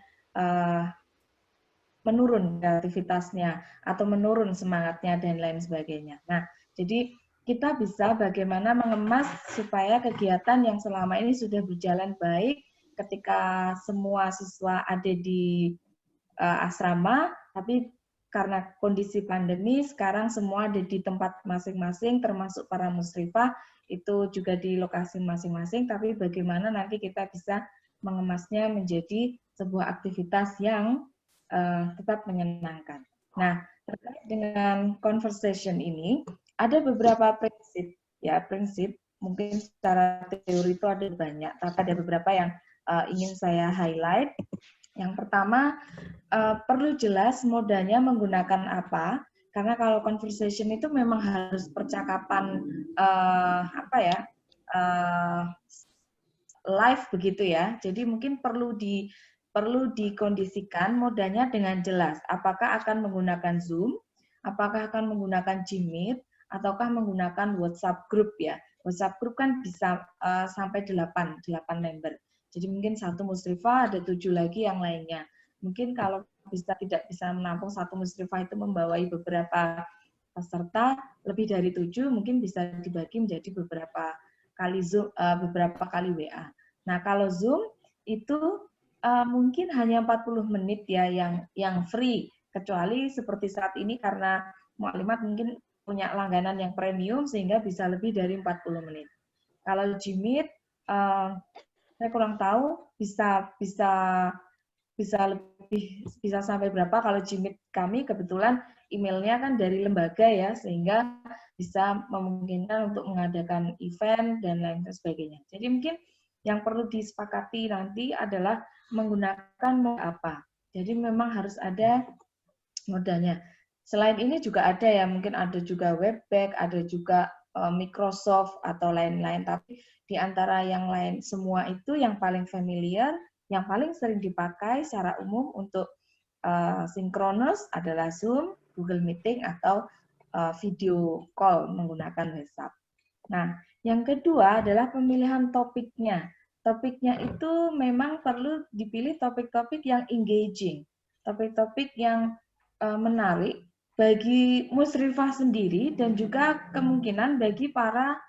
menurun kreativitasnya atau menurun semangatnya dan lain sebagainya. Nah, jadi kita bisa bagaimana mengemas supaya kegiatan yang selama ini sudah berjalan baik ketika semua siswa ada di asrama, tapi karena kondisi pandemi sekarang semua ada di tempat masing-masing, termasuk para musyrifah itu juga di lokasi masing-masing, tapi bagaimana nanti kita bisa mengemasnya menjadi sebuah aktivitas yang tetap menyenangkan. Nah, terkait dengan conversation ini, ada beberapa prinsip, mungkin secara teori itu ada banyak, tapi ada beberapa yang ingin saya highlight. Yang pertama, perlu jelas modanya menggunakan apa, karena kalau conversation itu memang harus percakapan live begitu ya. Jadi mungkin perlu dikondisikan modanya dengan jelas. Apakah akan menggunakan Zoom, apakah akan menggunakan Gmeet, ataukah menggunakan WhatsApp group ya. WhatsApp group kan bisa sampai 8 member. Jadi mungkin satu musyrifah ada 7 lagi yang lainnya. Mungkin kalau tidak bisa menampung satu musyrifah itu membawai beberapa peserta lebih dari 7, mungkin bisa dibagi menjadi beberapa kali Zoom, beberapa kali WA. Nah kalau Zoom itu mungkin hanya 40 menit ya yang free, kecuali seperti saat ini karena Mu'alimat mungkin punya langganan yang premium sehingga bisa lebih dari 40 menit. Kalau Gmeet saya kurang tahu bisa sampai berapa. Kalau Gmeet kami kebetulan emailnya kan dari lembaga ya, sehingga bisa memungkinkan untuk mengadakan event dan lain sebagainya. Jadi mungkin yang perlu disepakati nanti adalah menggunakan mode apa. Jadi memang harus ada modanya. Selain ini juga ada ya, mungkin ada juga Webex, ada juga Microsoft atau lain-lain. Tapi di antara yang lain semua itu yang paling familiar, yang paling sering dipakai secara umum untuk sinkronus adalah Zoom, Google Meeting, atau video call menggunakan WhatsApp. Nah, yang kedua adalah pemilihan topiknya. Topiknya itu memang perlu dipilih topik-topik yang engaging, topik-topik yang menarik bagi musyrifah sendiri dan juga kemungkinan bagi para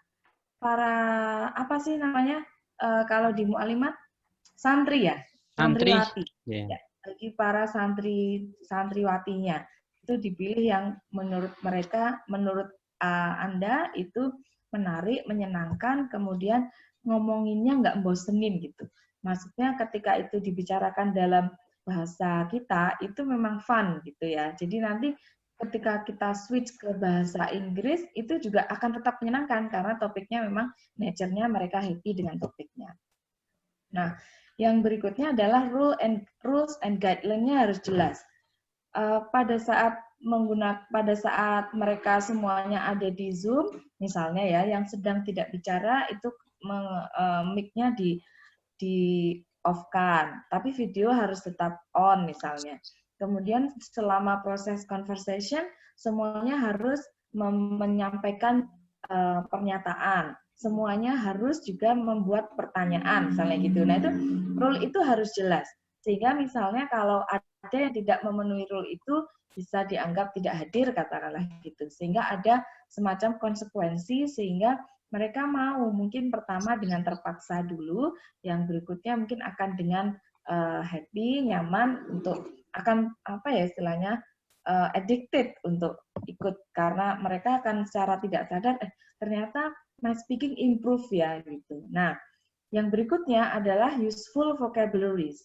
kalau di Mu'alimat santri ya, santriwati. Ya, bagi para santriwatinya itu dipilih yang menurut mereka, menurut Anda itu menarik, menyenangkan, kemudian ngomonginnya nggak bosenin gitu. Maksudnya ketika itu dibicarakan dalam bahasa kita itu memang fun gitu ya. Jadi nanti ketika kita switch ke bahasa Inggris itu juga akan tetap menyenangkan karena topiknya memang nature-nya mereka happy dengan topiknya. Nah, yang berikutnya adalah rules and guideline-nya harus jelas. Pada saat mereka semuanya ada di Zoom, misalnya ya, yang sedang tidak bicara itu mic-nya di off-kan, tapi video harus tetap on misalnya. Kemudian selama proses conversation, semuanya harus menyampaikan pernyataan. Semuanya harus juga membuat pertanyaan, misalnya gitu. Nah, itu rule itu harus jelas. Sehingga misalnya kalau ada yang tidak memenuhi rule itu, bisa dianggap tidak hadir, katakanlah gitu. Sehingga ada semacam konsekuensi, sehingga mereka mau mungkin pertama dengan terpaksa dulu, yang berikutnya mungkin akan dengan happy, nyaman, untuk akan istilahnya addicted untuk ikut karena mereka akan secara tidak sadar ternyata my speaking improve ya gitu. Nah, yang berikutnya adalah useful vocabularies.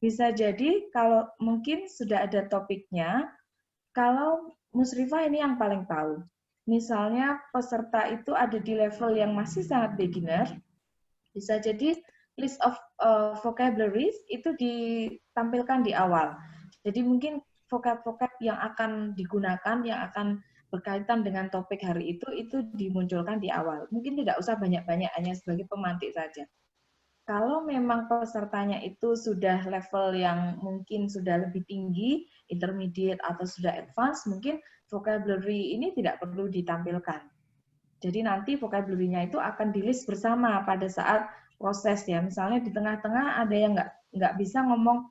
Bisa jadi kalau mungkin sudah ada topiknya, kalau musyrifah ini yang paling tahu. Misalnya peserta itu ada di level yang masih sangat beginner, bisa jadi list of vocabularies itu ditampilkan di awal. Jadi mungkin vocab-vocab yang akan digunakan, yang akan berkaitan dengan topik hari itu dimunculkan di awal. Mungkin tidak usah banyak-banyak, hanya sebagai pemantik saja. Kalau memang pesertanya itu sudah level yang mungkin sudah lebih tinggi, intermediate atau sudah advance, mungkin vocabulary ini tidak perlu ditampilkan. Jadi nanti vocabulary-nya itu akan di-list bersama pada saat proses ya. Misalnya di tengah-tengah ada yang nggak bisa ngomong,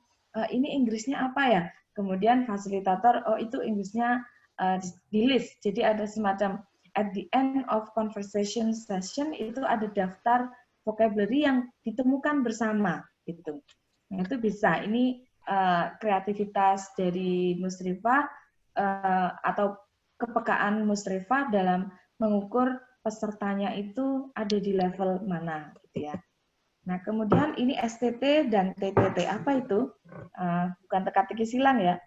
ini Inggrisnya apa ya? Kemudian fasilitator, oh itu Inggrisnya di-list. Jadi ada semacam at the end of conversation session itu ada daftar vocabulary yang ditemukan bersama. gitu. Nah, itu bisa. Ini kreativitas dari Musrifah atau kepekaan Musrifah dalam mengukur pesertanya itu ada di level mana, gitu ya. Nah, kemudian ini STT dan TTT. Apa itu? Bukan teka-teki silang ya,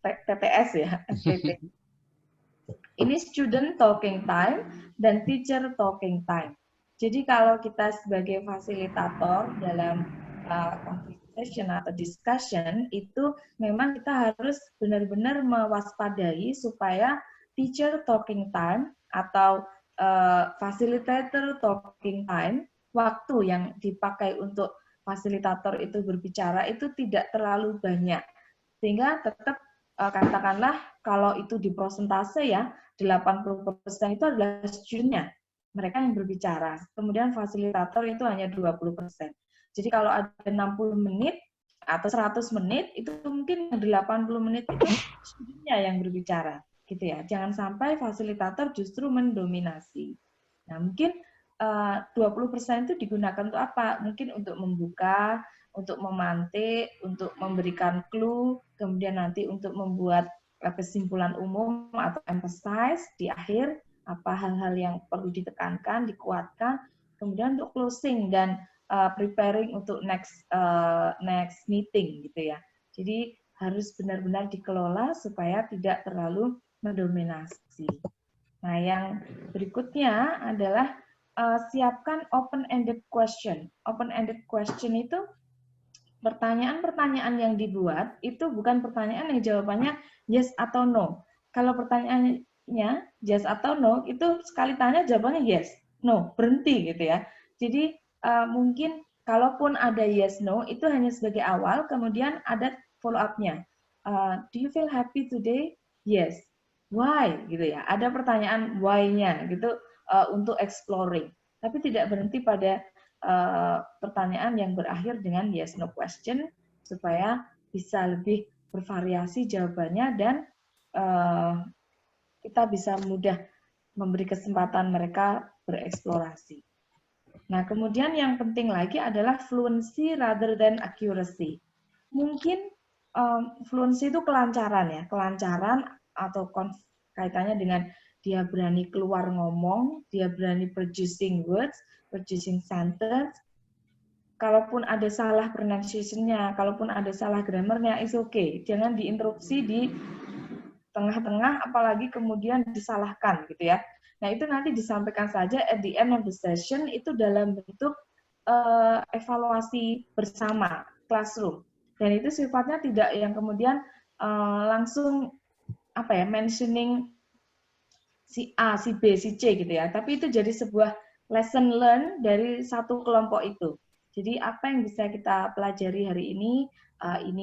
TTS ya, STT. Ini student talking time dan teacher talking time. Jadi kalau kita sebagai fasilitator dalam conversation atau discussion, itu memang kita harus benar-benar mewaspadai supaya teacher talking time atau facilitator talking time, waktu yang dipakai untuk fasilitator itu berbicara itu tidak terlalu banyak. Sehingga tetap katakanlah kalau itu di persentase ya, 80% itu adalah student-nya, mereka yang berbicara. Kemudian fasilitator itu hanya 20%. Jadi kalau ada 60 menit atau 100 menit, itu mungkin 80 menit itu student-nya yang berbicara. Gitu ya. Jangan sampai fasilitator justru mendominasi. Nah, mungkin 20% itu digunakan untuk apa? Mungkin untuk membuka, untuk memantik, untuk memberikan clue, kemudian nanti untuk membuat kesimpulan umum atau emphasize di akhir, apa hal-hal yang perlu ditekankan, dikuatkan, kemudian untuk closing dan preparing untuk next meeting gitu ya. Jadi harus benar-benar dikelola supaya tidak terlalu mendominasi. Nah, yang berikutnya adalah siapkan open-ended question. Open-ended question itu pertanyaan-pertanyaan yang dibuat itu bukan pertanyaan yang jawabannya yes atau no. Kalau pertanyaannya yes atau no, itu sekali tanya jawabannya yes, no, berhenti gitu ya. Jadi mungkin kalaupun ada yes, no, itu hanya sebagai awal, kemudian ada follow up-nya. Do you feel happy today? Yes. Why? Gitu ya. Ada pertanyaan why-nya gitu untuk exploring. Tapi tidak berhenti pada pertanyaan yang berakhir dengan yes no question supaya bisa lebih bervariasi jawabannya dan kita bisa mudah memberi kesempatan mereka bereksplorasi. Nah, kemudian yang penting lagi adalah fluency rather than accuracy. Mungkin fluency itu kelancaran ya, kelancaran atau kaitannya dengan dia berani keluar ngomong, dia berani producing words, producing sentence. Kalaupun ada salah pronunciation-nya, kalaupun ada salah grammar-nya, is okay. Jangan diinterupsi di tengah-tengah, apalagi kemudian disalahkan gitu ya. Nah, itu nanti disampaikan saja at the end of the session, itu dalam bentuk evaluasi bersama, classroom. Dan itu sifatnya tidak yang kemudian langsung mentioning si A, si B, si C gitu ya. Tapi itu jadi sebuah lesson learn dari satu kelompok itu. Jadi apa yang bisa kita pelajari hari ini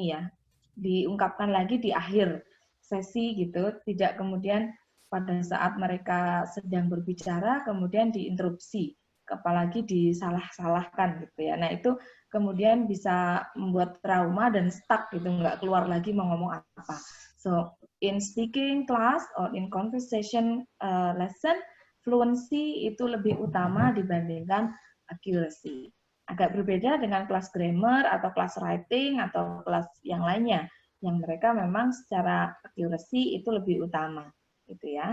ya diungkapkan lagi di akhir sesi gitu, tidak kemudian pada saat mereka sedang berbicara kemudian diinterupsi, apalagi disalah-salahkan gitu ya. Nah itu kemudian bisa membuat trauma dan stuck gitu, nggak keluar lagi mau ngomong apa. So in speaking class or in conversation lesson, fluency itu lebih utama dibandingkan accuracy. Agak berbeda dengan kelas grammar atau kelas writing atau kelas yang lainnya, yang mereka memang secara accuracy itu lebih utama, gitu ya.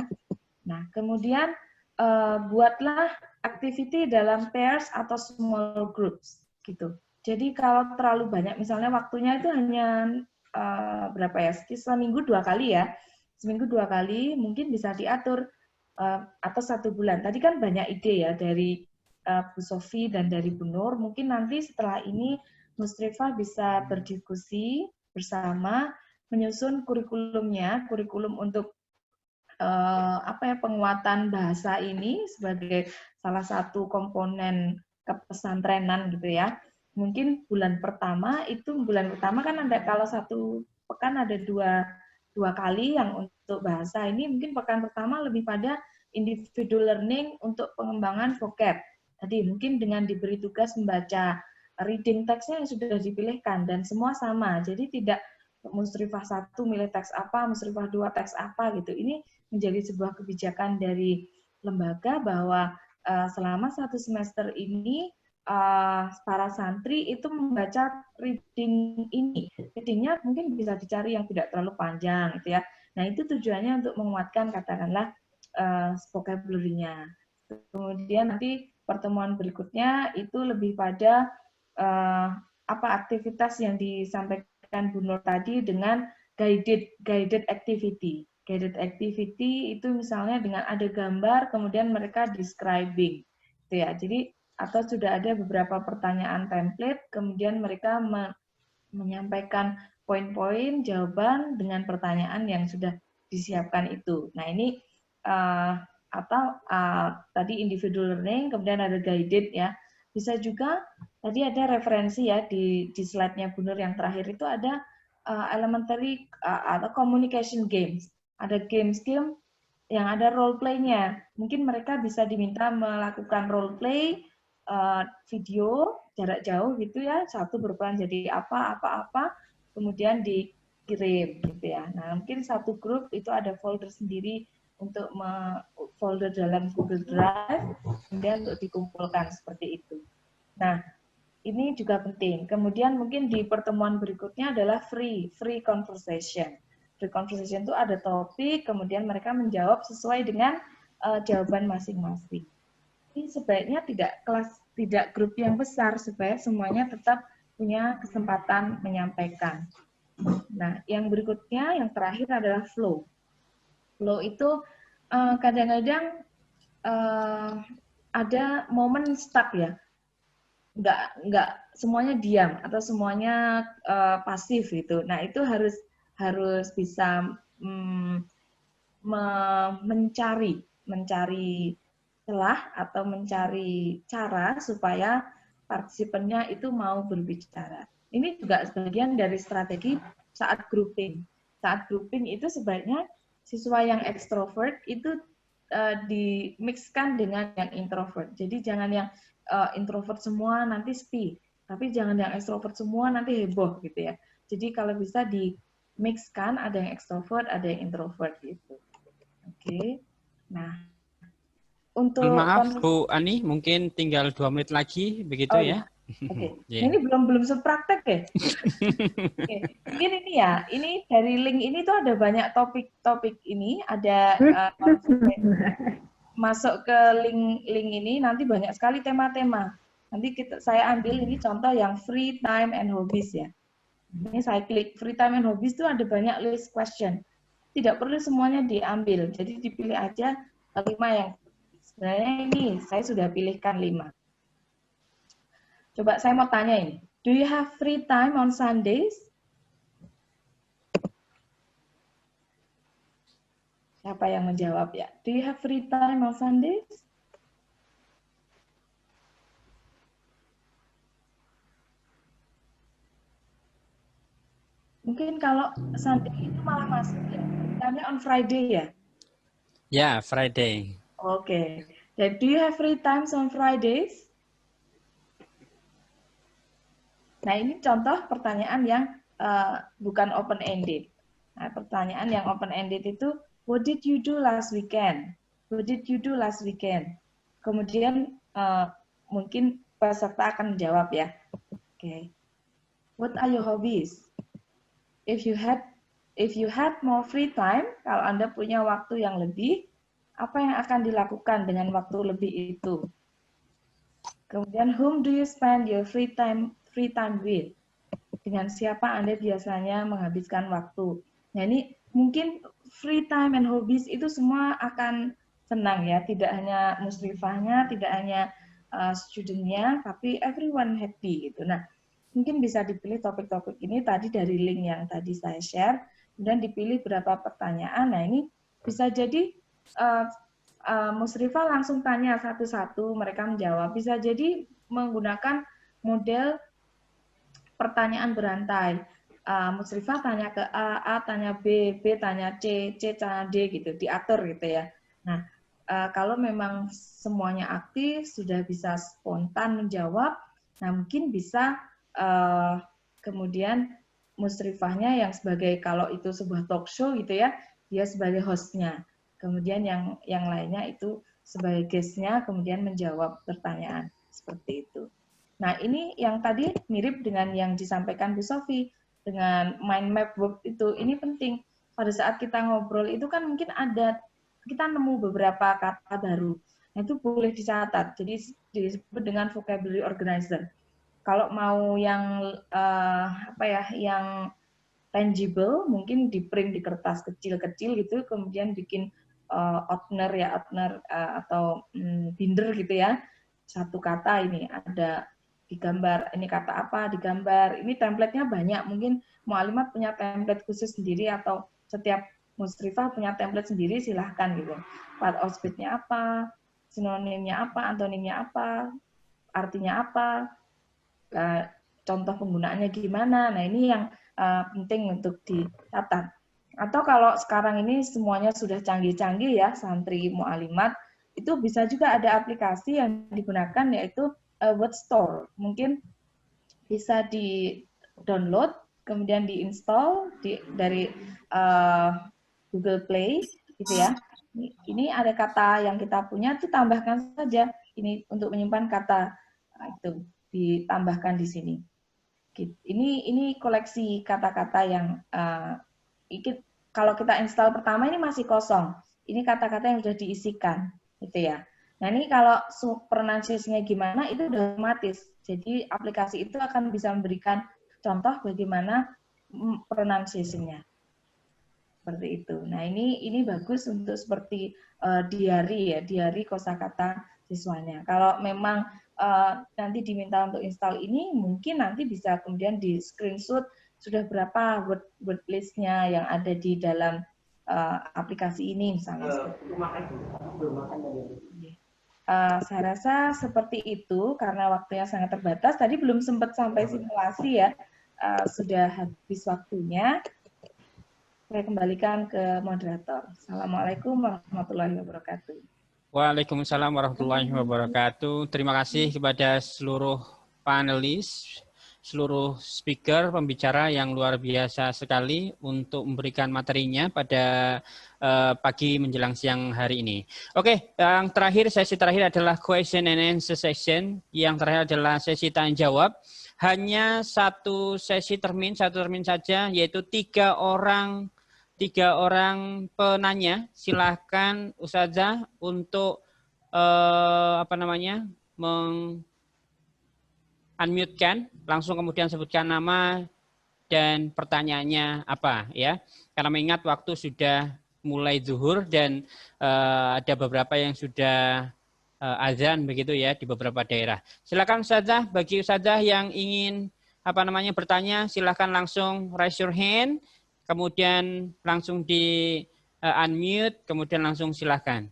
Nah, kemudian buatlah activity dalam pairs atau small groups, gitu. Jadi kalau terlalu banyak, misalnya waktunya itu hanya berapa ya? Seminggu 2 kali ya. Seminggu 2 kali mungkin bisa diatur atau 1 bulan. Tadi kan banyak ide ya dari Bu Sofi dan dari Bu Nur. Mungkin nanti setelah ini Musrifah bisa berdiskusi bersama menyusun kurikulumnya, kurikulum untuk penguatan bahasa ini sebagai salah satu komponen kepesantrenan gitu ya. Mungkin bulan pertama kan ada, kalau 1 pekan ada dua kali yang untuk bahasa ini, mungkin pekan pertama lebih pada individual learning untuk pengembangan vocab. Tadi mungkin dengan diberi tugas membaca reading teksnya yang sudah dipilihkan dan semua sama. Jadi tidak Musrifah 1 milih teks apa, Musrifah 2 teks apa gitu. Ini menjadi sebuah kebijakan dari lembaga bahwa selama 1 semester ini para santri itu membaca reading ini. Readingnya mungkin bisa dicari yang tidak terlalu panjang, gitu ya. Nah, itu tujuannya untuk menguatkan katakanlah vocabulary-nya. Kemudian nanti pertemuan berikutnya itu lebih pada apa aktivitas yang disampaikan Bu Nur tadi dengan guided activity. Guided activity itu misalnya dengan ada gambar, kemudian mereka describing, gitu ya. Jadi atau sudah ada beberapa pertanyaan template, kemudian mereka menyampaikan poin-poin jawaban dengan pertanyaan yang sudah disiapkan itu. Nah ini tadi individual learning, kemudian ada guided ya. Bisa juga tadi ada referensi ya di slide-nya Bu Nur yang terakhir itu ada elementary atau communication games. Ada games-game yang ada role play-nya. Mungkin mereka bisa diminta melakukan role play video jarak jauh gitu ya, satu berperan jadi apa, kemudian dikirim gitu ya. Nah mungkin satu grup itu ada folder sendiri untuk folder dalam Google Drive, kemudian untuk dikumpulkan seperti itu. Nah ini juga penting. Kemudian mungkin di pertemuan berikutnya adalah free conversation. Free conversation itu ada topik, kemudian mereka menjawab sesuai dengan jawaban masing-masing. Ini sebaiknya tidak grup yang besar supaya semuanya tetap punya kesempatan menyampaikan. Nah, yang berikutnya, yang terakhir adalah flow. Flow itu kadang-kadang ada momen stuck ya, nggak semuanya diam atau semuanya pasif gitu. Nah, itu harus bisa mencari celah atau mencari cara supaya partisipannya itu mau berbicara. Ini juga sebagian dari strategi saat grouping. Saat grouping itu sebaiknya siswa yang ekstrovert itu dimixkan dengan yang introvert. Jadi jangan yang introvert semua nanti speak, tapi jangan yang ekstrovert semua nanti heboh gitu ya. Jadi kalau bisa dimixkan, ada yang ekstrovert, ada yang introvert gitu. Oke. Nah, untuk maaf Bu Ani, mungkin tinggal 2 menit lagi begitu ya. Oke. Yeah. Ini belum sepraktek ya. Okay. Mungkin ini ya, ini dari link ini tuh ada banyak topik ini, ada masuk ke link ini nanti banyak sekali tema-tema. Nanti saya ambil ini contoh yang free time and hobbies ya. Ini saya klik free time and hobbies itu ada banyak list question. Tidak perlu semuanya diambil, jadi dipilih aja 5 yang sebenarnya ini saya sudah pilihkan 5. Coba saya mau tanya ini, do you have free time on Sundays? Siapa yang menjawab ya? Do you have free time on Sundays? Mungkin kalau Sunday itu malah masuk ya. Time on Friday ya? Ya, Friday. Oke. Do you have free times on Fridays? Nah, ini contoh pertanyaan yang bukan open-ended. Nah, pertanyaan yang open-ended itu, what did you do last weekend? What did you do last weekend? Kemudian mungkin peserta akan menjawab ya. Oke. What are your hobbies? If you had more free time, kalau Anda punya waktu yang lebih, apa yang akan dilakukan dengan waktu lebih itu? Kemudian, whom do you spend your free time with? Dengan siapa Anda biasanya menghabiskan waktu? Nah, ini mungkin free time and hobbies itu semua akan senang ya, tidak hanya musrifahnya, tidak hanya studentnya, tapi everyone happy gitu. Nah, mungkin bisa dipilih topik-topik ini tadi dari link yang tadi saya share, kemudian dipilih berapa pertanyaan. Nah, ini bisa jadi musrifah langsung tanya satu-satu, mereka menjawab. Bisa jadi menggunakan model pertanyaan berantai. Musrifah tanya ke A tanya B tanya C tanya D gitu, diatur gitu ya. Nah, kalau memang semuanya aktif, sudah bisa spontan menjawab, nah mungkin bisa kemudian musrifahnya yang sebagai, kalau itu sebuah talk show gitu ya, dia sebagai hostnya. Kemudian yang lainnya itu sebagai guest-nya, kemudian menjawab pertanyaan seperti itu. Nah, ini yang tadi mirip dengan yang disampaikan Bu Sofi, dengan mind map work itu, ini penting. Pada saat kita ngobrol itu kan mungkin kita nemu beberapa kata baru. Nah, itu boleh dicatat, jadi disebut dengan vocabulary organizer. Kalau mau yang yang tangible, mungkin di print di kertas kecil-kecil gitu, kemudian bikin outner atau binder gitu ya. Satu kata ini ada digambar, ini kata apa, digambar. Ini template-nya banyak, mungkin mu'alimat punya template khusus sendiri atau setiap musrifah punya template sendiri, silahkan gitu. Part of speech-nya apa, sinonimnya apa, antonimnya apa, artinya apa, contoh penggunaannya gimana. Nah, ini yang penting untuk dicatat. Atau kalau sekarang ini semuanya sudah canggih-canggih ya, santri mu'alimat, itu bisa juga ada aplikasi yang digunakan yaitu word store. Mungkin bisa di-download, kemudian di-install dari Google Play, gitu ya. Ini ada kata yang kita punya, itu tambahkan saja. Ini untuk menyimpan kata, itu ditambahkan di sini. Ini koleksi kata-kata yang kalau kita install pertama ini masih kosong. Ini kata-kata yang sudah diisikan, gitu ya. Nah, ini kalau pronunciation-nya gimana, itu udah otomatis. Jadi aplikasi itu akan bisa memberikan contoh bagaimana pronunciation-nya. Seperti itu. Nah, ini bagus untuk seperti diary kosakata siswanya. Kalau memang nanti diminta untuk install ini, mungkin nanti bisa kemudian di screenshot sudah berapa word list-nya yang ada di dalam aplikasi ini misalnya. Saya rasa seperti itu karena waktunya sangat terbatas. Tadi belum sempat sampai simulasi ya, sudah habis waktunya. Saya kembalikan ke moderator. Assalamualaikum warahmatullahi wabarakatuh. Waalaikumsalam warahmatullahi wabarakatuh. Terima kasih kepada seluruh panelis, seluruh speaker, pembicara yang luar biasa sekali untuk memberikan materinya pada pagi menjelang siang hari ini. Oke, yang terakhir, sesi terakhir adalah question and answer session. Yang terakhir adalah sesi tanya jawab. Hanya satu sesi termin saja, yaitu tiga orang penanya. Silahkan Ustazah untuk unmute-kan, langsung kemudian sebutkan nama dan pertanyaannya apa ya. Karena mengingat waktu sudah mulai zuhur dan ada beberapa yang sudah azan begitu ya di beberapa daerah. Silakan Ustazah, bagi Ustazah yang ingin bertanya, silakan langsung raise your hand. Kemudian langsung di unmute, kemudian langsung silakan.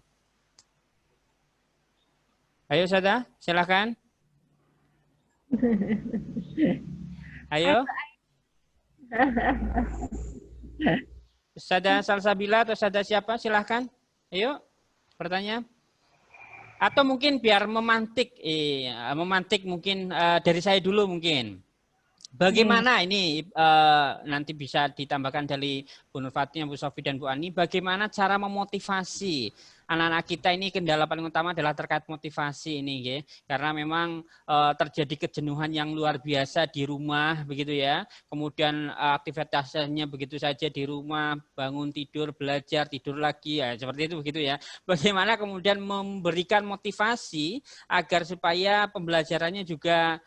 Ayo Ustazah, silakan. Ayo. Ustazah Salsabila atau Ustazah siapa? Silakan. Ayo, bertanya. Atau mungkin biar memantik mungkin dari saya dulu mungkin. Bagaimana ini nanti bisa ditambahkan dari Bu Nur Fatimah, Bu Sofi, dan Bu Ani, bagaimana cara memotivasi anak-anak kita ini? Kendala paling utama adalah terkait motivasi ini, ya. Karena memang terjadi kejenuhan yang luar biasa di rumah, begitu ya. Kemudian aktivitasnya begitu saja di rumah, bangun tidur, belajar, tidur lagi, ya seperti itu begitu ya. Bagaimana kemudian memberikan motivasi agar supaya pembelajarannya juga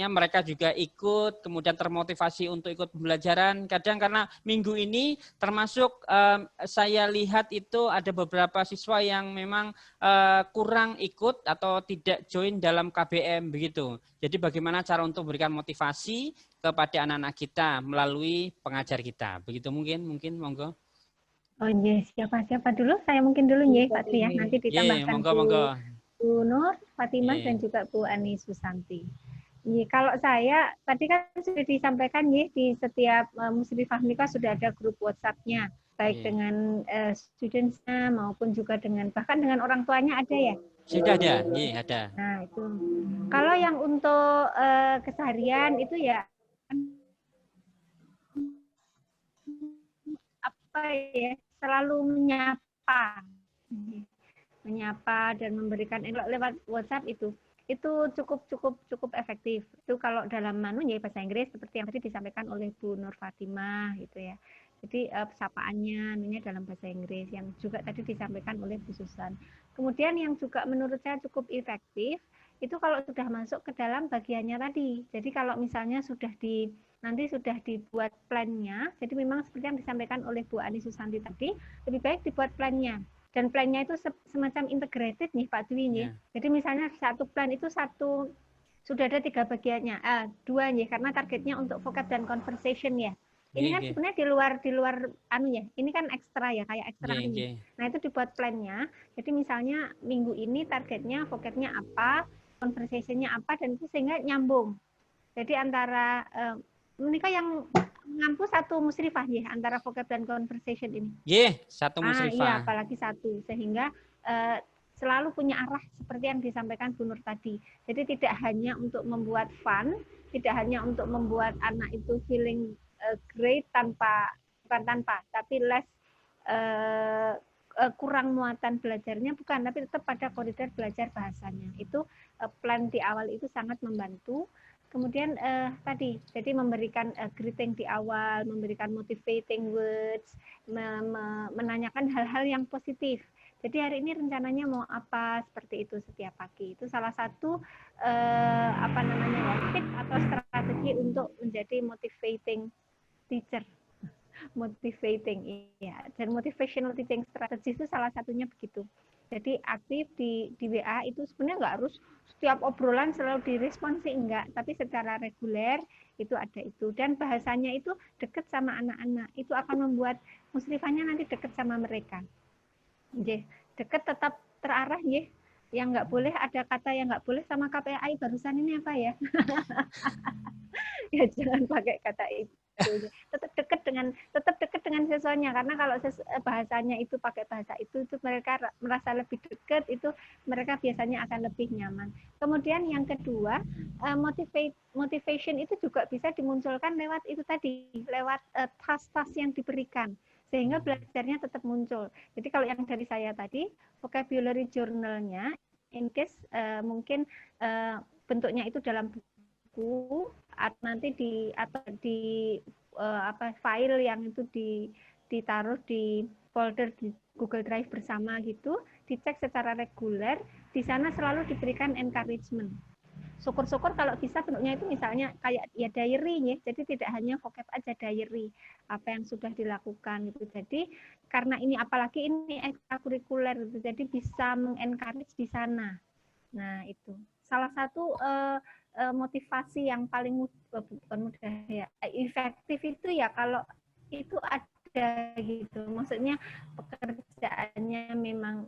mereka juga ikut, kemudian termotivasi untuk ikut pembelajaran. Kadang karena minggu ini termasuk saya lihat itu ada beberapa siswa yang memang kurang ikut atau tidak join dalam KBM begitu. Jadi bagaimana cara untuk memberikan motivasi kepada anak-anak kita melalui pengajar kita. Begitu mungkin monggo. Oh yes, siapa dulu? Saya mungkin dulu ya, Pak Tri ya. Nanti ditambahkan monggo. Bu Nur Fatimah dan juga Bu Ani Susanti. Kalau saya tadi kan sudah disampaikan ya, di setiap musrifah nikah sudah ada grup WhatsApp-nya, baik dengan students-nya maupun juga bahkan dengan orang tuanya ada ya. Sudah ada, ada. Nah itu. Kalau yang untuk keseharian itu ya selalu menyapa dan memberikan lewat WhatsApp itu itu cukup efektif. Itu kalau dalam ya bahasa Inggris seperti yang tadi disampaikan oleh Bu Nur Fatimah gitu ya. Jadi sapaannya dalam bahasa Inggris yang juga tadi disampaikan oleh Bu Susan. Kemudian yang juga menurut saya cukup efektif itu kalau sudah masuk ke dalam bagiannya tadi. Jadi kalau misalnya nanti sudah dibuat plan-nya, jadi memang seperti yang disampaikan oleh Bu Ani Susanti tadi, lebih baik dibuat plan-nya. Dan plan-nya itu semacam integrated nih Pak Dwi nih. Jadi misalnya satu plan itu sudah ada 3 bagiannya, 2 nih karena targetnya untuk vocab dan conversation ya. Ini kan sebenarnya di luar ya. Ini kan ekstra ya, kayak ekstra ini. Nah, itu dibuat plan-nya. Jadi misalnya minggu ini targetnya vocabnya apa, conversation-nya apa, dan itu sehingga nyambung. Jadi antara mereka yang ngampu satu musrifah ya antara vocab dan conversation ini. Satu musrifah. Iya, apalagi satu sehingga selalu punya arah seperti yang disampaikan Bu Nur tadi. Jadi tidak hanya untuk membuat fun, tidak hanya untuk membuat anak itu feeling great bukan tanpa, tapi less kurang muatan belajarnya bukan, tapi tetap pada koridor belajar bahasanya. Itu plan di awal itu sangat membantu. Kemudian tadi, jadi memberikan greeting di awal, memberikan motivating words, menanyakan hal-hal yang positif. Jadi hari ini rencananya mau apa, seperti itu setiap pagi. Itu salah satu tips atau strategi untuk menjadi motivating teacher. Motivating, iya. Dan motivational teaching strategy itu salah satunya begitu. Jadi aktif di WA itu sebenarnya nggak harus setiap obrolan selalu direspon sih enggak, tapi secara reguler itu ada itu. Dan bahasanya itu dekat sama anak-anak, itu akan membuat musrifahnya nanti dekat sama mereka. Dekat tetap terarah ya. Yang nggak boleh ada kata yang nggak boleh sama KPAI barusan ini apa ya? Ya jangan pakai kata itu. Tetap dekat dengan siswanya, karena kalau bahasanya itu pakai bahasa itu mereka merasa lebih dekat, itu mereka biasanya akan lebih nyaman. Kemudian yang kedua, motivation itu juga bisa dimunculkan lewat itu tadi, lewat task-task yang diberikan, sehingga belajarnya tetap muncul. Jadi kalau yang dari saya tadi, vocabulary journal-nya, in case mungkin bentuknya itu dalam buku, nanti di file yang itu ditaruh di folder di Google Drive bersama gitu, dicek secara reguler, di sana selalu diberikan encouragement. Syukur-syukur kalau bisa bentuknya itu misalnya kayak ya diary ya, jadi tidak hanya vocab aja, diary apa yang sudah dilakukan gitu. Jadi karena ini apalagi ini ekstrakurikuler gitu, jadi bisa mengencourage di sana. Nah, itu salah satu motivasi yang paling mudah ya, efektif itu ya kalau itu ada gitu. Maksudnya pekerjaannya memang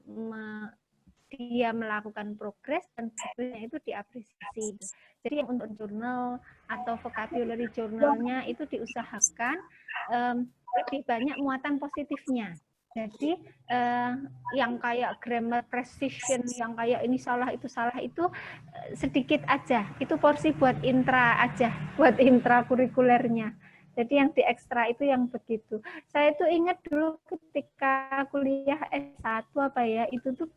dia melakukan progres dan hasilnya itu diapresiasi. Jadi yang untuk jurnal atau vocabulary journalnya itu diusahakan lebih banyak muatan positifnya. Jadi yang kayak grammar precision, yang kayak ini salah itu sedikit aja. Itu porsi buat intra aja, buat intrakurikulernya. Jadi yang di ekstra itu yang begitu. Saya tuh ingat dulu ketika kuliah S1 itu tuh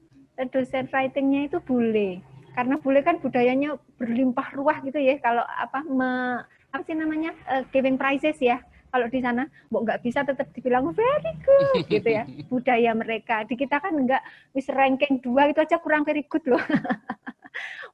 dosen writing-nya itu bule. Karena bule kan budayanya berlimpah ruah gitu ya. Kalau giving prizes ya. Kalau di sana, nggak bisa tetap dibilang very good gitu ya, budaya mereka. Di kita kan nggak, wis ranking 2 itu aja kurang very good loh.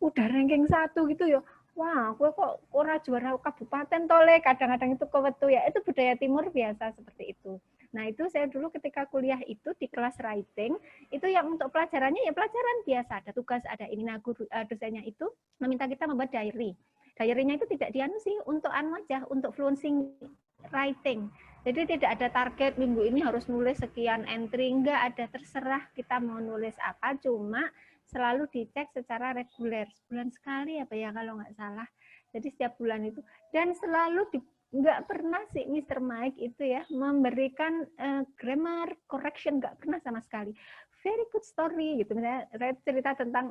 Udah ranking 1 gitu ya. Wah, gue kok ora juara kabupaten tole, kadang-kadang itu kewetu ya. Itu budaya timur biasa seperti itu. Nah, itu saya dulu ketika kuliah itu di kelas writing, itu yang untuk pelajarannya ya pelajaran biasa, ada tugas, ada ini. Nah, dosennya itu meminta kita membuat diary. Diary-nya itu tidak sih untuk aja, untuk fluency writing. Jadi tidak ada target minggu ini harus nulis sekian entry, enggak ada, terserah kita mau nulis apa, cuma selalu dicek secara reguler, sebulan sekali apa ya kalau nggak salah. Jadi setiap bulan itu, dan selalu nggak pernah sih Mr. Mike itu ya memberikan grammar correction, nggak pernah sama sekali. Very good story gitu, misalnya cerita tentang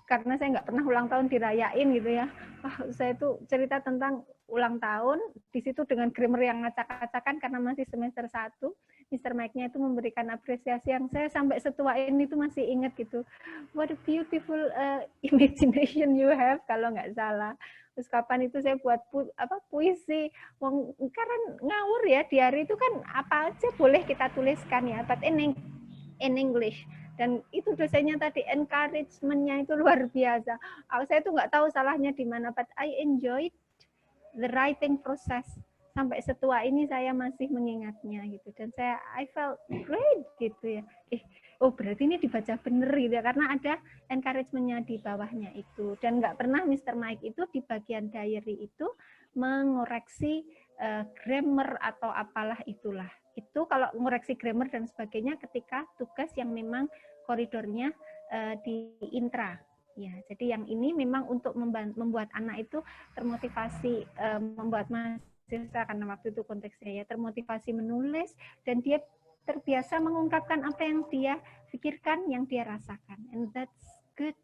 karena saya nggak pernah ulang tahun dirayain gitu ya. Saya tuh cerita tentang ulang tahun di situ dengan grammar yang ngacak-ngacakan karena masih semester 1. Mr. Mike-nya itu memberikan apresiasi yang saya sampai setua ini tuh masih ingat gitu. What a beautiful imagination you have, kalau nggak salah. Terus kapan itu saya buat puisi, karena ngawur ya, di hari itu kan apa aja boleh kita tuliskan ya, but in English. Dan itu dosennya tadi encouragement-nya itu luar biasa. Saya tuh nggak tahu salahnya di mana, but I enjoyed the writing process. Sampai setua ini saya masih mengingatnya gitu, dan I felt great gitu ya. Oh berarti ini dibaca bener gitu ya, karena ada encouragement-nya di bawahnya itu. Dan nggak pernah Mr. Mike itu di bagian diary itu mengoreksi grammar atau apalah itulah. Itu kalau mengoreksi grammar dan sebagainya ketika tugas yang memang koridornya di intra. Ya, jadi yang ini memang untuk membuat anak itu termotivasi, membuat mahasiswa, karena waktu itu konteksnya ya, termotivasi menulis, dan dia terbiasa mengungkapkan apa yang dia pikirkan, yang dia rasakan. And that's good.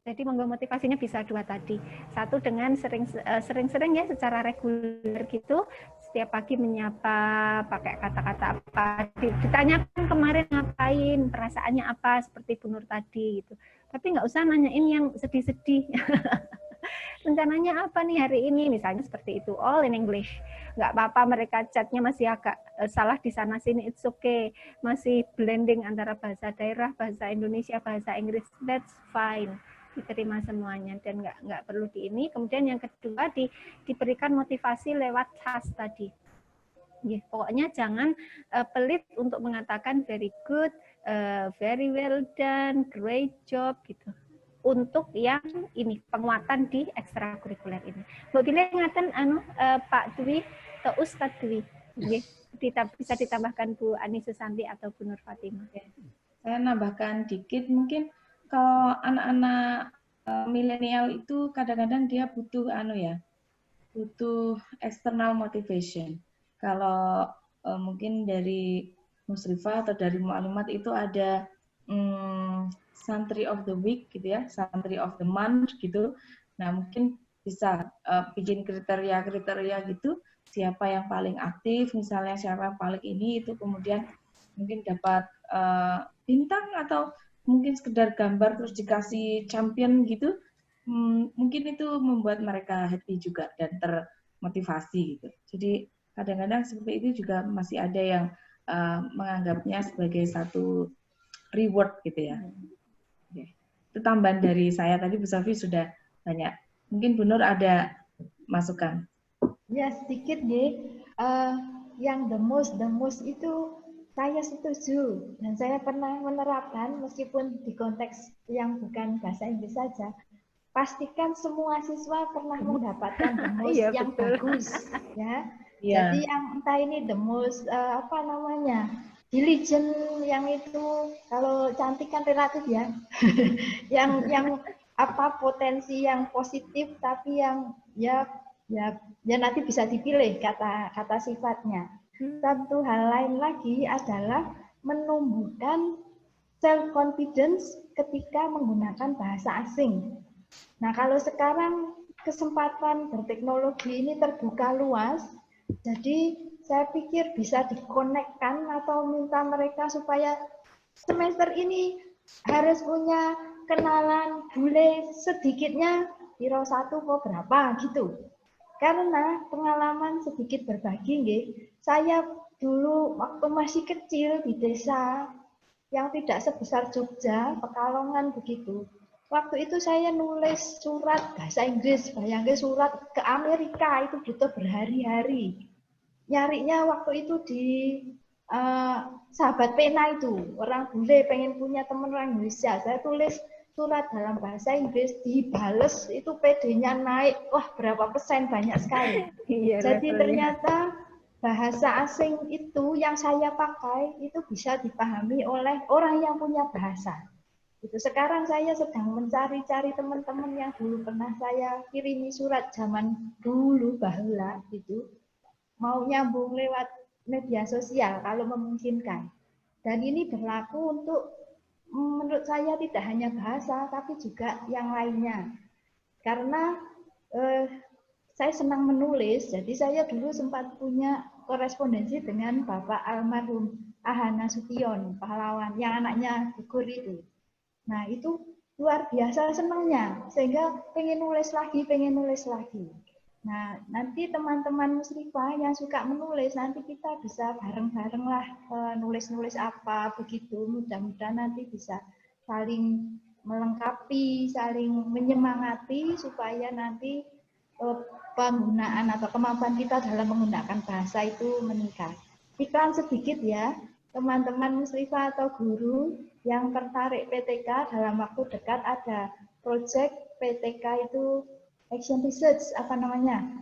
Jadi motivasinya bisa dua tadi. Satu dengan sering-sering ya secara reguler gitu, setiap pagi menyapa, pakai kata-kata apa, ditanyakan kemarin ngapain, perasaannya apa, seperti Bu Nur tadi gitu. Tapi nggak usah nanyain yang sedih-sedih. Rencananya apa nih hari ini, misalnya seperti itu, all in English. Nggak apa-apa mereka chatnya masih agak salah di sana sini, it's okay. Masih blending antara bahasa daerah, bahasa Indonesia, bahasa Inggris, that's fine. Diterima semuanya dan nggak perlu di ini. Kemudian yang kedua diberikan motivasi lewat task tadi. Ya, pokoknya jangan pelit untuk mengatakan very good, very well done, great job gitu. Untuk yang ini penguatan di ekstrakurikuler ini. Mbak Bila ngaten Pak Dwi atau Ustadz Dwi. Bisa ditambahkan Bu Ani Susanti atau Bu Nur Fatimah. Saya nambahkan dikit, mungkin kalau anak-anak milenial itu kadang-kadang dia butuh butuh external motivation. Kalau mungkin dari Musrifah atau dari Mu'alimat itu ada Santri of the Week gitu ya, Santri of the Month gitu. Nah mungkin bisa bikin kriteria-kriteria gitu, siapa yang paling aktif, misalnya siapa yang paling ini, itu kemudian mungkin dapat bintang atau mungkin sekedar gambar terus dikasih champion gitu, mungkin itu membuat mereka happy juga dan termotivasi gitu. Jadi kadang-kadang seperti itu juga masih ada yang menganggapnya sebagai satu reward gitu ya. Oke. Itu tambahan dari saya, tadi Bu Sofi sudah banyak. Mungkin Bu Nur ada masukan. Ya sedikit yang the most itu saya setuju, dan saya pernah menerapkan meskipun di konteks yang bukan bahasa Inggris saja. Pastikan semua siswa pernah mendapatkan the most yang bagus, ya. Jadi yang entah ini the most diligent, yang itu kalau cantik kan relatif ya. yang apa potensi yang positif, tapi yang ya nanti bisa dipilih kata sifatnya. Satu hal lain lagi adalah menumbuhkan self confidence ketika menggunakan bahasa asing. Nah, kalau sekarang kesempatan berteknologi ini terbuka luas, jadi saya pikir bisa dikonekkan atau minta mereka supaya semester ini harus punya kenalan bule sedikitnya kira 1 kok berapa gitu. Karena pengalaman sedikit berbagi, saya dulu waktu masih kecil di desa yang tidak sebesar Jogja, Pekalongan begitu. Waktu itu saya nulis surat bahasa Inggris, bayangin surat ke Amerika itu butuh berhari-hari. Nyarinya waktu itu di sahabat pena itu, orang bule pengen punya teman orang Indonesia. Saya tulis surat dalam bahasa Inggris, dibales itu PD-nya naik, wah berapa persen, banyak sekali. Jadi ternyata bahasa asing itu yang saya pakai itu bisa dipahami oleh orang yang punya bahasa. Itu sekarang saya sedang mencari-cari teman-teman yang dulu pernah saya kirimi surat zaman dulu bahula gitu, mau nyambung lewat media sosial kalau memungkinkan. Dan ini berlaku untuk, menurut saya tidak hanya bahasa, tapi juga yang lainnya. Karena saya senang menulis, jadi saya dulu sempat punya korespondensi dengan Bapak almarhum Ahana Sution, pahlawan yang anaknya gugur itu. Nah, itu luar biasa senangnya, sehingga pengen nulis lagi. Nah, nanti teman-teman musrifah yang suka menulis, nanti kita bisa bareng-bareng lah nulis-nulis apa begitu. Mudah-mudahan nanti bisa saling melengkapi, saling menyemangati supaya nanti penggunaan atau kemampuan kita dalam menggunakan bahasa itu meningkat. Iklan sedikit ya, teman-teman musrifah atau guru yang tertarik PTK dalam waktu dekat ada project PTK itu action research,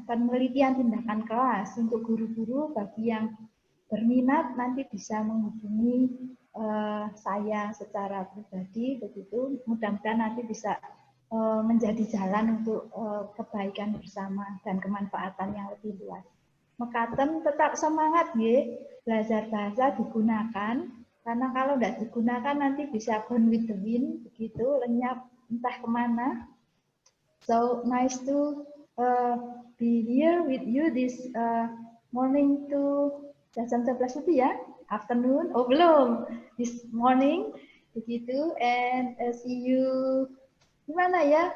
penelitian tindakan kelas untuk guru-guru. Bagi yang berminat nanti bisa menghubungi saya secara pribadi begitu. Mudah-mudahan nanti bisa menjadi jalan untuk kebaikan bersama dan kemanfaatan yang lebih luas. Mekaten tetap semangat ya, belajar bahasa digunakan, karena kalau tidak digunakan nanti bisa burn with the wind begitu, lenyap entah kemana. So nice to be here with you this morning to jam 11 itu ya, afternoon, oh belum, this morning begitu, and see you gimana ya,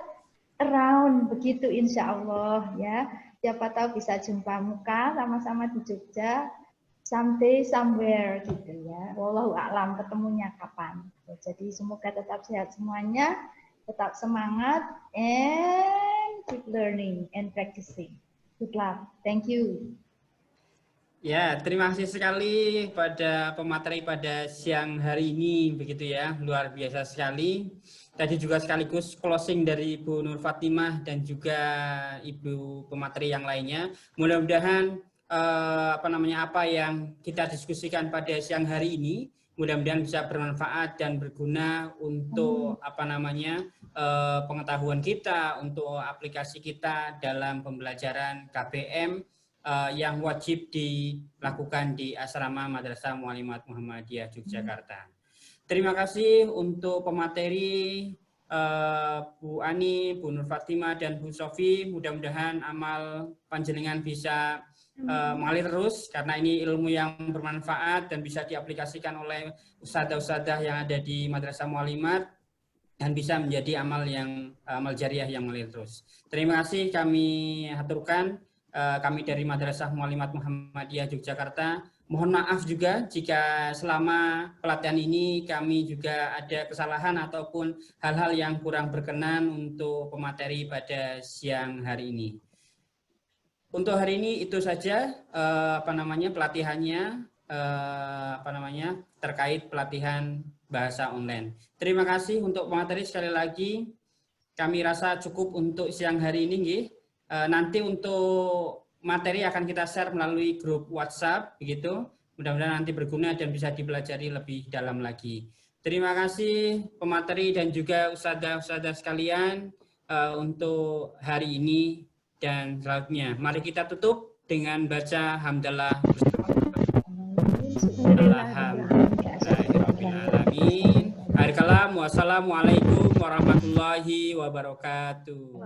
around begitu insya Allah ya. Siapa tahu bisa jumpa muka sama-sama di Jogja, someday somewhere gitu ya. Wallahu a'lam ketemunya kapan. Jadi semoga tetap sehat semuanya, tetap semangat, and keep learning and practicing. Good luck. Thank you. Ya, terima kasih sekali pada pemateri pada siang hari ini, begitu ya, luar biasa sekali. Tadi juga sekaligus closing dari Ibu Nur Fatimah dan juga Ibu pemateri yang lainnya. Mudah-mudahan apa yang kita diskusikan pada siang hari ini, mudah-mudahan bisa bermanfaat dan berguna untuk pengetahuan kita, untuk aplikasi kita dalam pembelajaran KBM yang wajib dilakukan di Asrama Madrasah Muallimat Muhammadiyah Yogyakarta. Terima kasih untuk pemateri Bu Ani, Bu Nur Fatimah, dan Bu Sofi. Mudah-mudahan amal panjenengan bisa mengalir terus, karena ini ilmu yang bermanfaat dan bisa diaplikasikan oleh ustadzah-ustadzah yang ada di Madrasah Muallimat dan bisa menjadi amal jariah yang mengalir terus. Terima kasih kami haturkan. Kami dari Madrasah Muallimat Muhammadiyah Yogyakarta. Mohon maaf juga jika selama pelatihan ini kami juga ada kesalahan ataupun hal-hal yang kurang berkenan untuk pemateri pada siang hari ini. Untuk hari ini itu saja pelatihannya terkait pelatihan bahasa online. Terima kasih untuk pemateri sekali lagi. Kami rasa cukup untuk siang hari ini. Nanti untuk materi akan kita share melalui grup WhatsApp begitu. Mudah-mudahan nanti berguna dan bisa dipelajari lebih dalam lagi. Terima kasih pemateri dan juga ustadzah-ustadzah sekalian untuk hari ini dan selanjutnya. Mari kita tutup dengan baca hamdalah. Alhamdulillahirobbilalamin. Akhir kalam, wassalamualaikum warahmatullahi wabarakatuh.